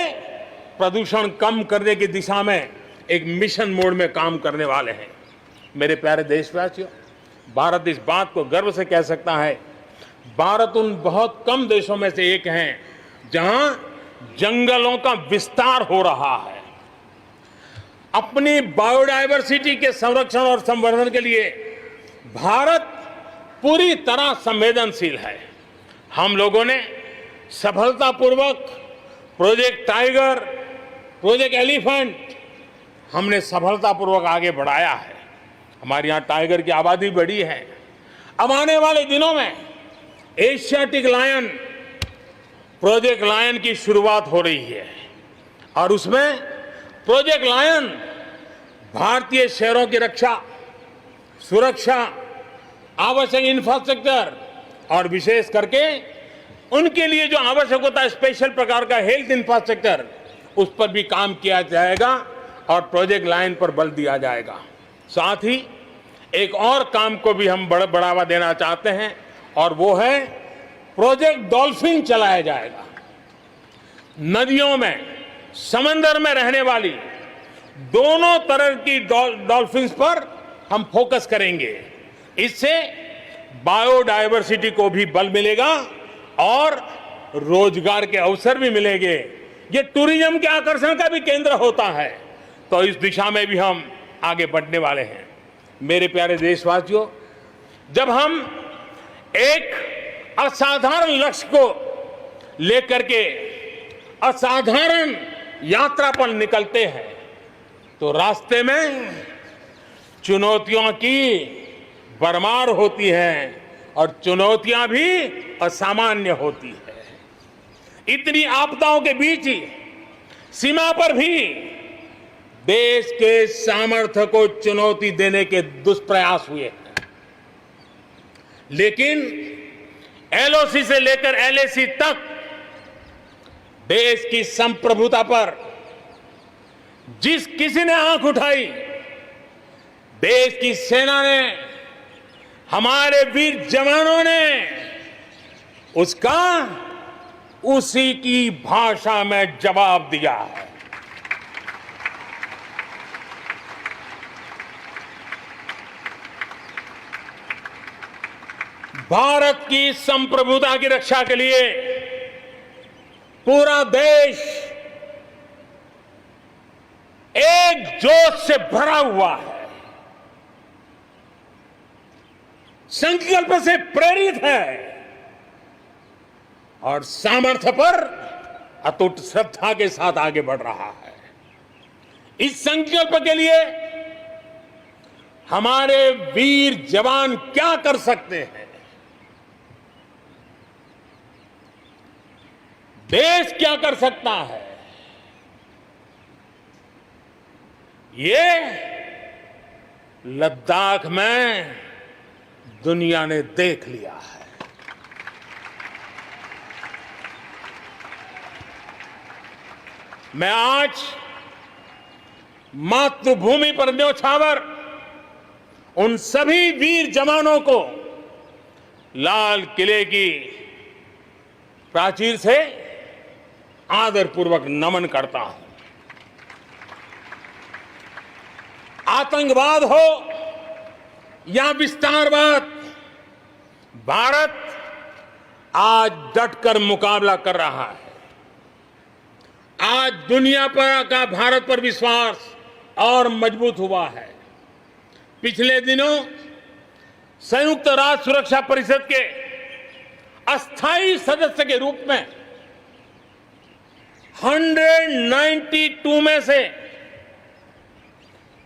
प्रदूषण कम करने की दिशा में एक मिशन मोड में काम करने वाले हैं। मेरे प्यारे देशवासियों, भारत इस बात को गर्व से कह सकता है, भारत उन बहुत कम देशों में से एक है जहां जंगलों का विस्तार हो रहा है। अपनी बायोडायवर्सिटी के संरक्षण और संवर्धन के लिए भारत पूरी तरह संवेदनशील है। हम लोगों ने सफलतापूर्वक प्रोजेक्ट टाइगर, प्रोजेक्ट एलिफेंट हमने सफलतापूर्वक आगे बढ़ाया है। हमारे यहाँ टाइगर की आबादी बढ़ी है। अब आने वाले दिनों में एशियाटिक लायन, प्रोजेक्ट लायन की शुरुआत हो रही है और उसमें प्रोजेक्ट लायन भारतीय शहरों की रक्षा, सुरक्षा, आवश्यक इंफ्रास्ट्रक्चर और विशेष करके उनके लिए जो आवश्यक होता है स्पेशल प्रकार का हेल्थ इंफ्रास्ट्रक्चर, उस पर भी काम किया जाएगा और प्रोजेक्ट लाइन पर बल दिया जाएगा। साथ ही एक और काम को भी हम बढ़ावा देना चाहते हैं और वो है प्रोजेक्ट डॉल्फिन चलाया जाएगा। नदियों में, समंदर में रहने वाली दोनों तरह की डॉल्फिन्स पर हम फोकस करेंगे। इससे बायोडायवर्सिटी को भी बल मिलेगा और रोजगार के अवसर भी मिलेंगे। ये टूरिज्म के आकर्षण का भी केंद्र होता है, तो इस दिशा में भी हम आगे बढ़ने वाले हैं। मेरे प्यारे देशवासियों, जब हम एक असाधारण लक्ष्य को लेकर के असाधारण यात्रा पर निकलते हैं तो रास्ते में चुनौतियों की भरमार होती है और चुनौतियां भी असामान्य होती है। इतनी आपदाओं के बीच ही सीमा पर भी देश के सामर्थ्य को चुनौती देने के दुष्प्रयास हुए हैं, लेकिन एलओसी से लेकर एलएसी तक देश की संप्रभुता पर जिस किसी ने आंख उठाई, देश की सेना ने, हमारे वीर जवानों ने उसका उसी की भाषा में जवाब दिया है। भारत की संप्रभुता की रक्षा के लिए पूरा देश एक जोश से भरा हुआ है, संकल्प से प्रेरित है और सामर्थ्य पर अटूट श्रद्धा के साथ आगे बढ़ रहा है। इस संकल्प के लिए हमारे वीर जवान क्या कर सकते हैं, देश क्या कर सकता है, ये लद्दाख में दुनिया ने देख लिया है। मैं आज मातृभूमि पर न्योछावर उन सभी वीर जवानों को लाल किले की प्राचीर से आदरपूर्वक नमन करता हूं। आतंकवाद हो या विस्तारवाद, भारत आज डटकर मुकाबला कर रहा है। आज दुनिया पर का भारत पर विश्वास और मजबूत हुआ है। पिछले दिनों संयुक्त राष्ट्र सुरक्षा परिषद के अस्थायी सदस्य के रूप में 192 में से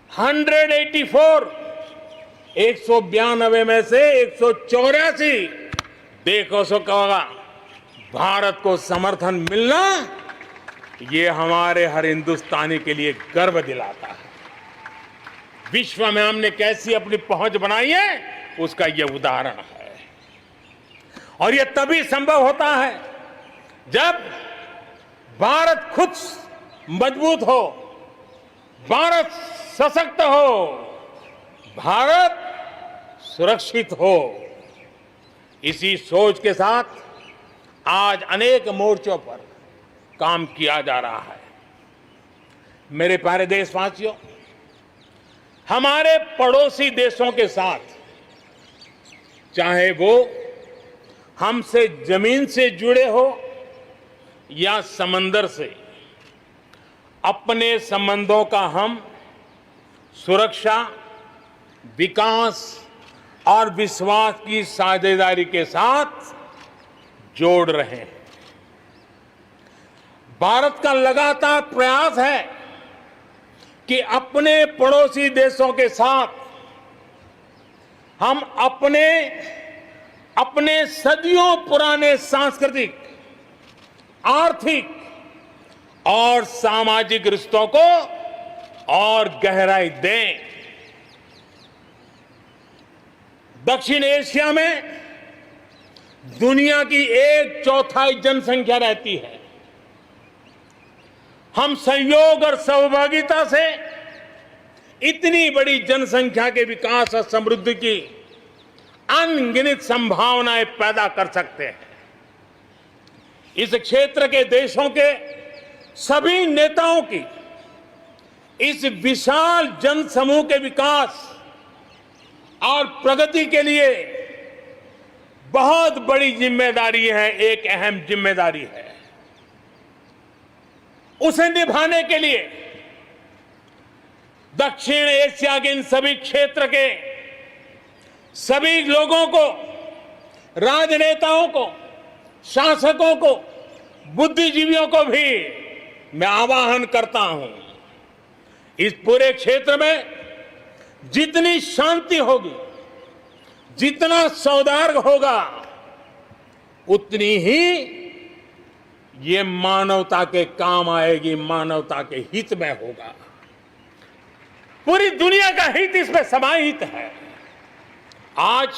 184 192 में से 184 देखो सो कहा भारत को समर्थन मिलना, ये हमारे हर हिंदुस्तानी के लिए गर्व दिलाता है। विश्व में हमने कैसी अपनी पहुंच बनाई है, उसका ये उदाहरण है। और ये तभी संभव होता है जब भारत खुद मजबूत हो, भारत सशक्त हो, भारत सुरक्षित हो। इसी सोच के साथ आज अनेक मोर्चों पर काम किया जा रहा है। मेरे प्यारे देशवासियों, हमारे पड़ोसी देशों के साथ, चाहे वो हमसे जमीन से जुड़े हो या समंदर से, अपने संबंधों का हम सुरक्षा, विकास और विश्वास की साझेदारी के साथ जोड़ रहे हैं। भारत का लगातार प्रयास है कि अपने पड़ोसी देशों के साथ हम अपने सदियों पुराने सांस्कृतिक, आर्थिक और सामाजिक रिश्तों को और गहराई दें। दक्षिण एशिया में दुनिया की 1/4 जनसंख्या रहती है। हम सहयोग और सहभागिता से इतनी बड़ी जनसंख्या के विकास और समृद्धि की अनगिनत संभावनाएं पैदा कर सकते हैं। इस क्षेत्र के देशों के सभी नेताओं की इस विशाल जनसमूह के विकास और प्रगति के लिए बहुत बड़ी जिम्मेदारी है, एक अहम जिम्मेदारी है। उसे निभाने के लिए दक्षिण एशिया के इन सभी क्षेत्र के सभी लोगों को, राजनेताओं को, शासकों को, बुद्धिजीवियों को भी मैं आह्वान करता हूं, इस पूरे क्षेत्र में जितनी शांति होगी, जितना सौहार्द होगा, उतनी ही ये मानवता के काम आएगी, मानवता के हित में होगा। पूरी दुनिया का हित इसमें समाहित है। आज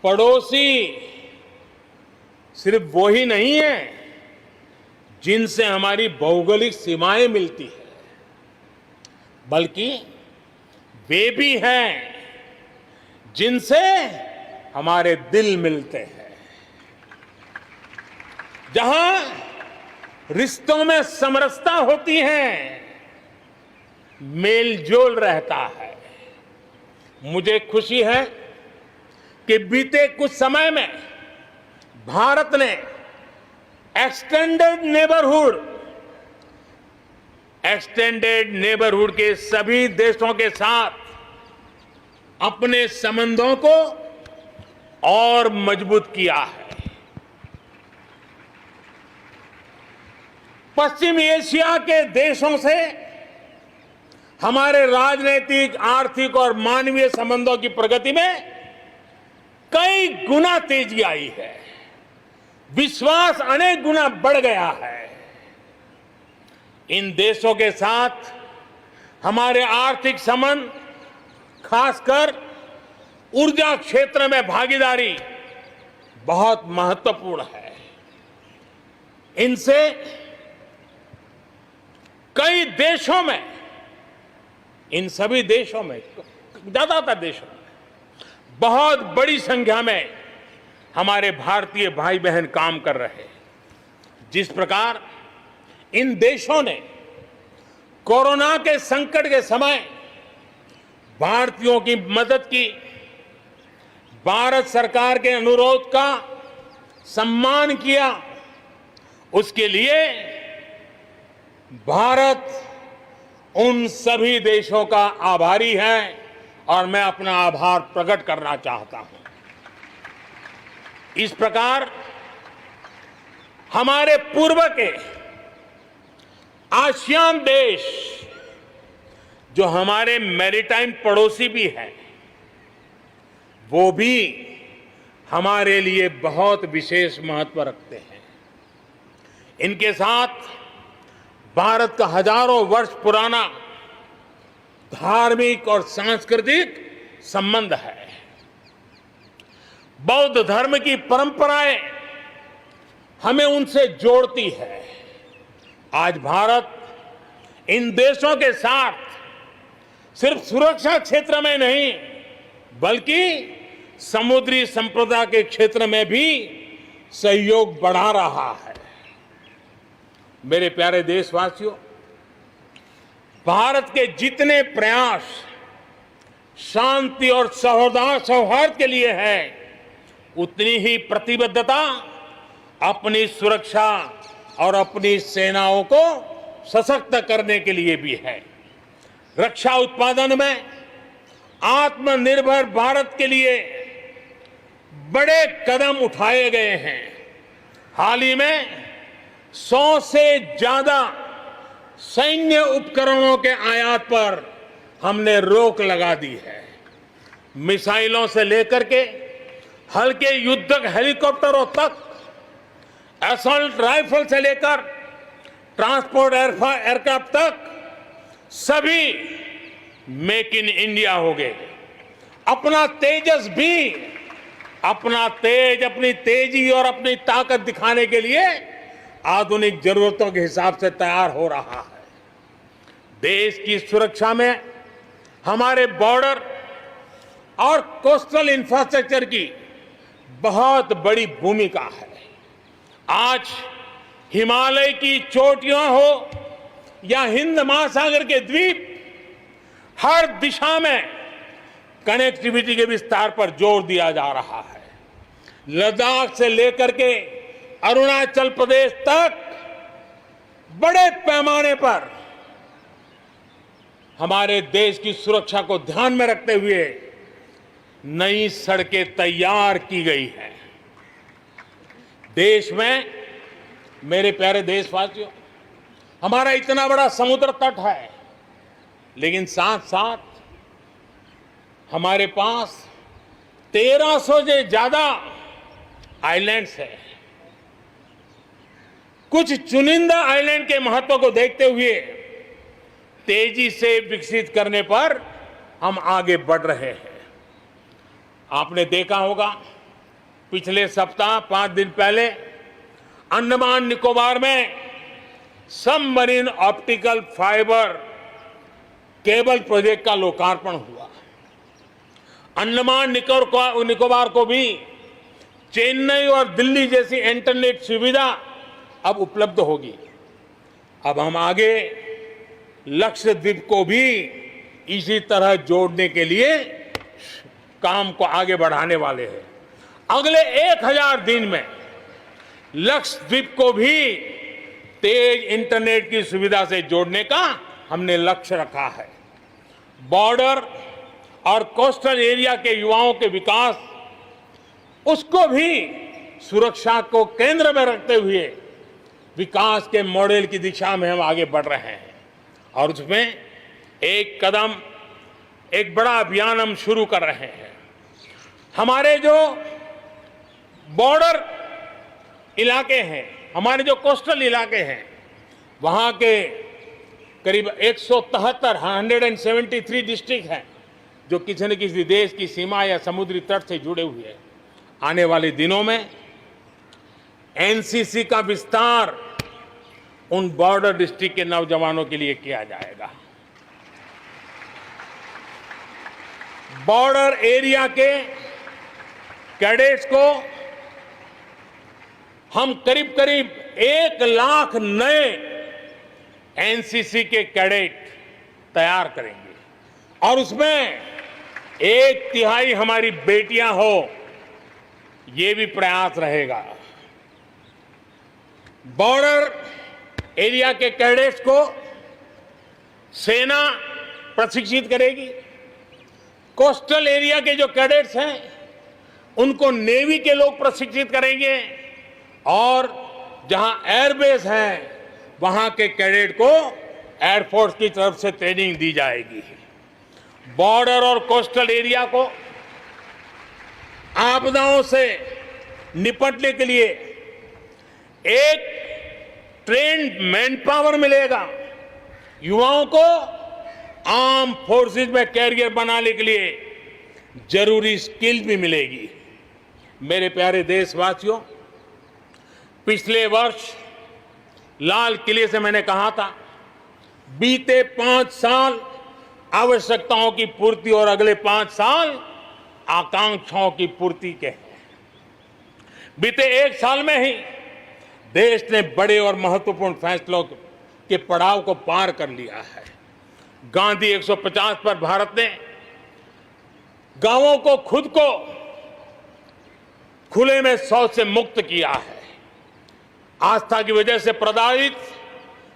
पड़ोसी सिर्फ वो ही नहीं है जिनसे हमारी भौगोलिक सीमाएं मिलती है, बल्कि वे भी हैं जिनसे हमारे दिल मिलते हैं। जहां रिश्तों में समरसता होती है, मेल जोल रहता है। मुझे खुशी है कि बीते कुछ समय में भारत ने एक्सटेंडेड नेबरहुड के सभी देशों के साथ अपने संबंधों को और मजबूत किया है। पश्चिम एशिया के देशों से हमारे राजनीतिक, आर्थिक और मानवीय संबंधों की प्रगति में कई गुना तेजी आई है। विश्वास अनेक गुना बढ़ गया है। इन देशों के साथ हमारे आर्थिक संबंध, खासकर ऊर्जा क्षेत्र में भागीदारी बहुत महत्वपूर्ण है। इनसे कई देशों में, इन सभी देशों में, ज्यादातर देशों में बहुत बड़ी संख्या में हमारे भारतीय भाई बहन काम कर रहे हैं। जिस प्रकार इन देशों ने कोरोना के संकट के समय भारतीयों की मदद की, भारत सरकार के अनुरोध का सम्मान किया, उसके लिए भारत उन सभी देशों का आभारी है और मैं अपना आभार प्रकट करना चाहता हूं। इस प्रकार हमारे पूर्व के आसियान देश, जो हमारे मैरीटाइम पड़ोसी भी हैं, वो भी हमारे लिए बहुत विशेष महत्व रखते हैं। इनके साथ भारत का हजारों वर्ष पुराना धार्मिक और सांस्कृतिक संबंध है। बौद्ध धर्म की परंपराएं हमें उनसे जोड़ती है। आज भारत इन देशों के साथ सिर्फ सुरक्षा क्षेत्र में नहीं बल्कि समुद्री संपदा के क्षेत्र में भी सहयोग बढ़ा रहा है। मेरे प्यारे देशवासियों, भारत के जितने प्रयास शांति और सौहार्द के लिए है, उतनी ही प्रतिबद्धता अपनी सुरक्षा और अपनी सेनाओं को सशक्त करने के लिए भी है। रक्षा उत्पादन में आत्मनिर्भर भारत के लिए बड़े कदम उठाए गए हैं। हाल ही में 100 से ज्यादा सैन्य उपकरणों के आयात पर हमने रोक लगा दी है। मिसाइलों से लेकर के हल्के युद्धक हेलीकॉप्टरों तक, असॉल्ट राइफल से लेकर ट्रांसपोर्ट एयरक्राफ्ट तक सभी मेक इन इंडिया हो गए। अपना तेजस भी अपनी तेजी और अपनी ताकत दिखाने के लिए आधुनिक जरूरतों के हिसाब से तैयार हो रहा है। देश की सुरक्षा में हमारे बॉर्डर और कोस्टल इंफ्रास्ट्रक्चर की बहुत बड़ी भूमिका है। आज हिमालय की चोटियां हो या हिंद महासागर के द्वीप, हर दिशा में कनेक्टिविटी के विस्तार पर जोर दिया जा रहा है। लद्दाख से लेकर के अरुणाचल प्रदेश तक बड़े पैमाने पर हमारे देश की सुरक्षा को ध्यान में रखते हुए नई सड़कें तैयार की गई हैं। देश में, मेरे प्यारे देशवासियों, हमारा इतना बड़ा समुद्र तट है, लेकिन साथ साथ हमारे पास 1300 से ज्यादा आइलैंड्स हैं। कुछ चुनिंदा आइलैंड के महत्व को देखते हुए तेजी से विकसित करने पर हम आगे बढ़ रहे हैं। आपने देखा होगा, पिछले सप्ताह 5 दिन पहले अंडमान निकोबार में submarine optical fibre cable project का लोकार्पण हुआ। अंडमान निकोबार को भी चेन्नई और दिल्ली जैसी इंटरनेट सुविधा अब उपलब्ध होगी। अब हम आगे लक्षद्वीप को भी इसी तरह जोड़ने के लिए काम को आगे बढ़ाने वाले हैं। अगले 1000 दिन में लक्षद्वीप को भी तेज इंटरनेट की सुविधा से जोड़ने का हमने लक्ष्य रखा है। बॉर्डर और कोस्टल एरिया के युवाओं के विकास, उसको भी सुरक्षा को केंद्र में रखते हुए विकास के मॉडल की दिशा में हम आगे बढ़ रहे हैं। और उसमें एक बड़ा अभियान हम शुरू कर रहे हैं। हमारे जो बॉर्डर इलाके हैं, हमारे जो कोस्टल इलाके हैं, वहां के करीब 173 डिस्ट्रिक्ट हैं जो किसी न किसी देश की सीमा या समुद्री तट से जुड़े हुए हैं। आने वाले दिनों में एनसीसी का विस्तार उन बॉर्डर डिस्ट्रिक्ट के नौजवानों के लिए किया जाएगा। बॉर्डर एरिया के कैडेट्स को हम करीब 1 लाख नए एनसीसी के कैडेट तैयार करेंगे और उसमें 1/3 हमारी बेटियां हो, ये भी प्रयास रहेगा। बॉर्डर एरिया के कैडेट्स को सेना प्रशिक्षित करेगी। कोस्टल एरिया के जो कैडेट्स हैं उनको नेवी के लोग प्रशिक्षित करेंगे और जहां एयरबेस है वहां के कैडेट को एयरफोर्स की तरफ से ट्रेनिंग दी जाएगी। बॉर्डर और कोस्टल एरिया को आपदाओं से निपटने के लिए एक ट्रेंड मैन पावर मिलेगा। युवाओं को आर्म फोर्सेस में कैरियर बनाने के लिए जरूरी स्किल भी मिलेगी। मेरे प्यारे देशवासियों, पिछले वर्ष लाल किले से मैंने कहा था, बीते 5 साल आवश्यकताओं की पूर्ति और अगले 5 साल आकांक्षाओं की पूर्ति के हैं। बीते 1 साल में ही देश ने बड़े और महत्वपूर्ण फैसलों के पड़ाव को पार कर लिया है। गांधी 150 पर भारत ने गांवों को खुद को खुले में शौच से मुक्त किया है। आस्था की वजह से प्रताड़ित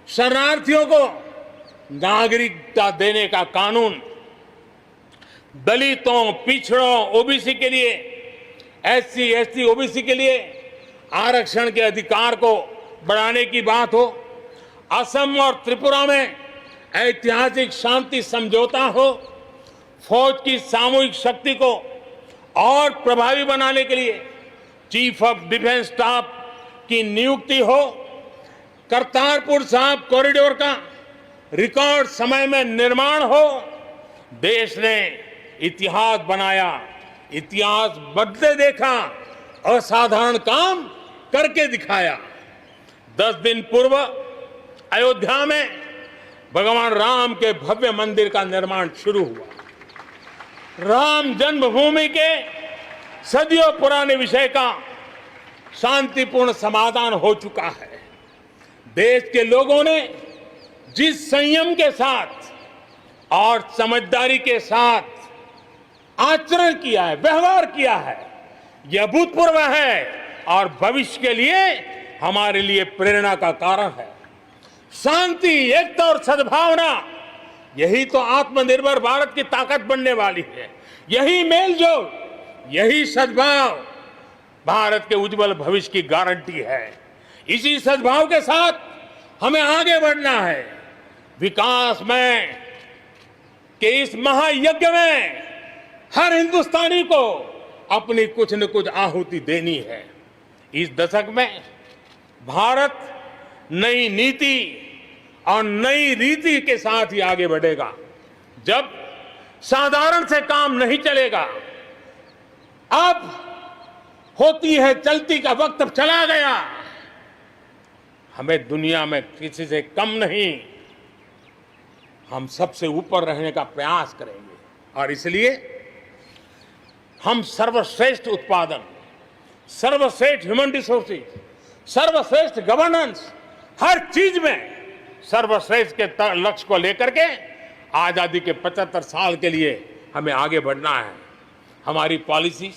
शरणार्थियों को नागरिकता देने का कानून, दलितों, पिछड़ों, ओबीसी के लिए, एससी, एसटी, ओबीसी के लिए आरक्षण के अधिकार को बढ़ाने की बात हो, असम और त्रिपुरा में ऐतिहासिक शांति समझौता हो, फौज की सामूहिक शक्ति को और प्रभावी बनाने के लिए चीफ ऑफ डिफेंस स्टाफ की नियुक्ति हो, करतारपुर साहिब कॉरिडोर का रिकॉर्ड समय में निर्माण हो। देश ने इतिहास बनाया, इतिहास बदले देखा, असाधारण काम करके दिखाया। 10 दिन पूर्व अयोध्या में भगवान राम के भव्य मंदिर का निर्माण शुरू हुआ। राम जन्मभूमि के सदियों पुराने विषय का शांतिपूर्ण समाधान हो चुका है। देश के लोगों ने जिस संयम के साथ और समझदारी के साथ आचरण किया है, व्यवहार किया है, यह अभूतपूर्व है और भविष्य के लिए हमारे लिए प्रेरणा का कारण है। शांति, एकता और सद्भावना, यही तो आत्मनिर्भर भारत की ताकत बनने वाली है। यही मेलजोल, यही सद्भाव भारत के उज्जवल भविष्य की गारंटी है। इसी सद्भाव के साथ हमें आगे बढ़ना है। विकास में के इस महायज्ञ में हर हिंदुस्तानी को अपनी कुछ न कुछ आहुति देनी है। इस दशक में भारत नई नीति और नई रीति के साथ ही आगे बढ़ेगा। जब साधारण से काम नहीं चलेगा, अब होती है चलती का वक्त अब चला गया। हमें दुनिया में किसी से कम नहीं, हम सबसे ऊपर रहने का प्रयास करेंगे और इसलिए हम सर्वश्रेष्ठ उत्पादन, सर्वश्रेष्ठ ह्यूमन रिसोर्सेज, सर्वश्रेष्ठ गवर्नेंस, हर चीज में सर्वश्रेष्ठ के लक्ष्य को लेकर के आजादी के 75 साल के लिए हमें आगे बढ़ना है। हमारी पॉलिसीज,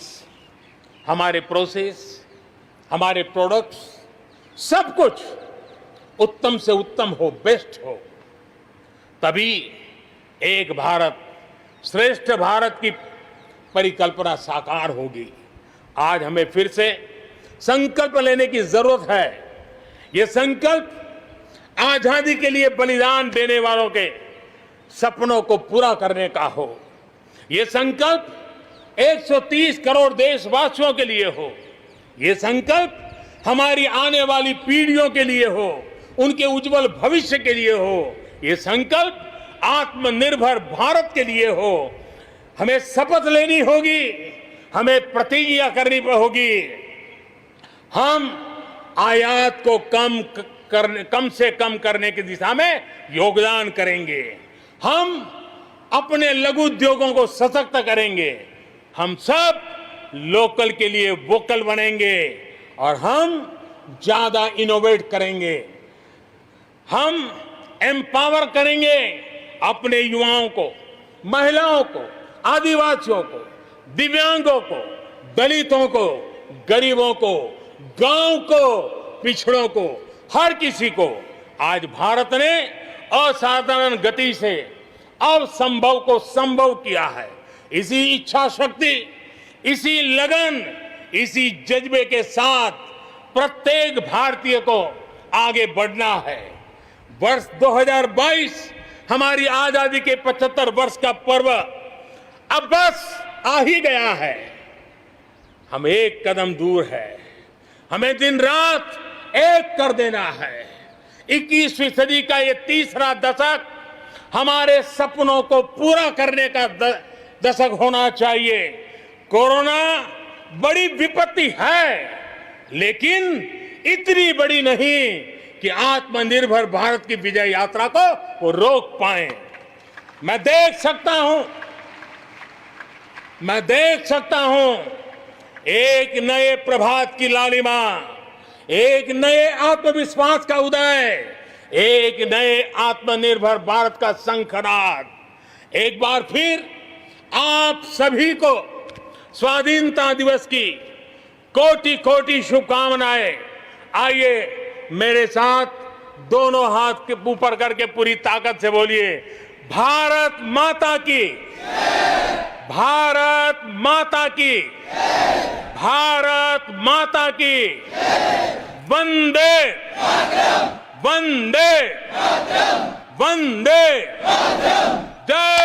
हमारे प्रोसेस, हमारे प्रोडक्ट्स, सब कुछ उत्तम से उत्तम हो, बेस्ट हो, तभी एक भारत श्रेष्ठ भारत की परिकल्पना साकार होगी। आज हमें फिर से संकल्प लेने की जरूरत है। ये संकल्प आजादी के लिए बलिदान देने वालों के सपनों को पूरा करने का हो। ये संकल्प 130 करोड़ देशवासियों के लिए हो। ये संकल्प हमारी आने वाली पीढ़ियों के लिए हो, उनके उज्जवल भविष्य के लिए हो। ये संकल्प आत्मनिर्भर भारत के लिए हो। हमें शपथ लेनी होगी, हमें प्रतिज्ञा करनी होगी। हम आयात को कम से कम करने की दिशा में योगदान करेंगे। हम अपने लघु उद्योगों को सशक्त करेंगे। हम सब लोकल के लिए वोकल बनेंगे और हम ज्यादा इनोवेट करेंगे। हम एम्पावर करेंगे अपने युवाओं को, महिलाओं को, आदिवासियों को, दिव्यांगों को, दलितों को, गरीबों को, गांव को, पिछड़ों को, हर किसी को। आज भारत ने असाधारण गति से असंभव को संभव किया है। इसी इच्छा शक्ति, इसी लगन, इसी जज्बे के साथ प्रत्येक भारतीय को आगे बढ़ना है। वर्ष 2022 हमारी आजादी के 75 वर्ष का पर्व अब बस आ ही गया है। हम एक कदम दूर है। हमें दिन रात एक कर देना है। 21वीं सदी का ये तीसरा दशक हमारे सपनों को पूरा करने का दशक होना चाहिए। कोरोना बड़ी विपत्ति है, लेकिन इतनी बड़ी नहीं कि आत्मनिर्भर भारत की विजय यात्रा को वो रोक पाए। मैं देख सकता हूं एक नए प्रभात की लालिमा, एक नए आत्मविश्वास का उदय, एक नए आत्मनिर्भर भारत का शंखनाद। एक बार फिर आप सभी को स्वाधीनता दिवस की कोटि कोटि शुभकामनाएं। आइए मेरे साथ दोनों हाथ के ऊपर करके पूरी ताकत से बोलिए, भारत माता की, भारत माता की, भारत माता की, वंदे वंदे वंदे, जय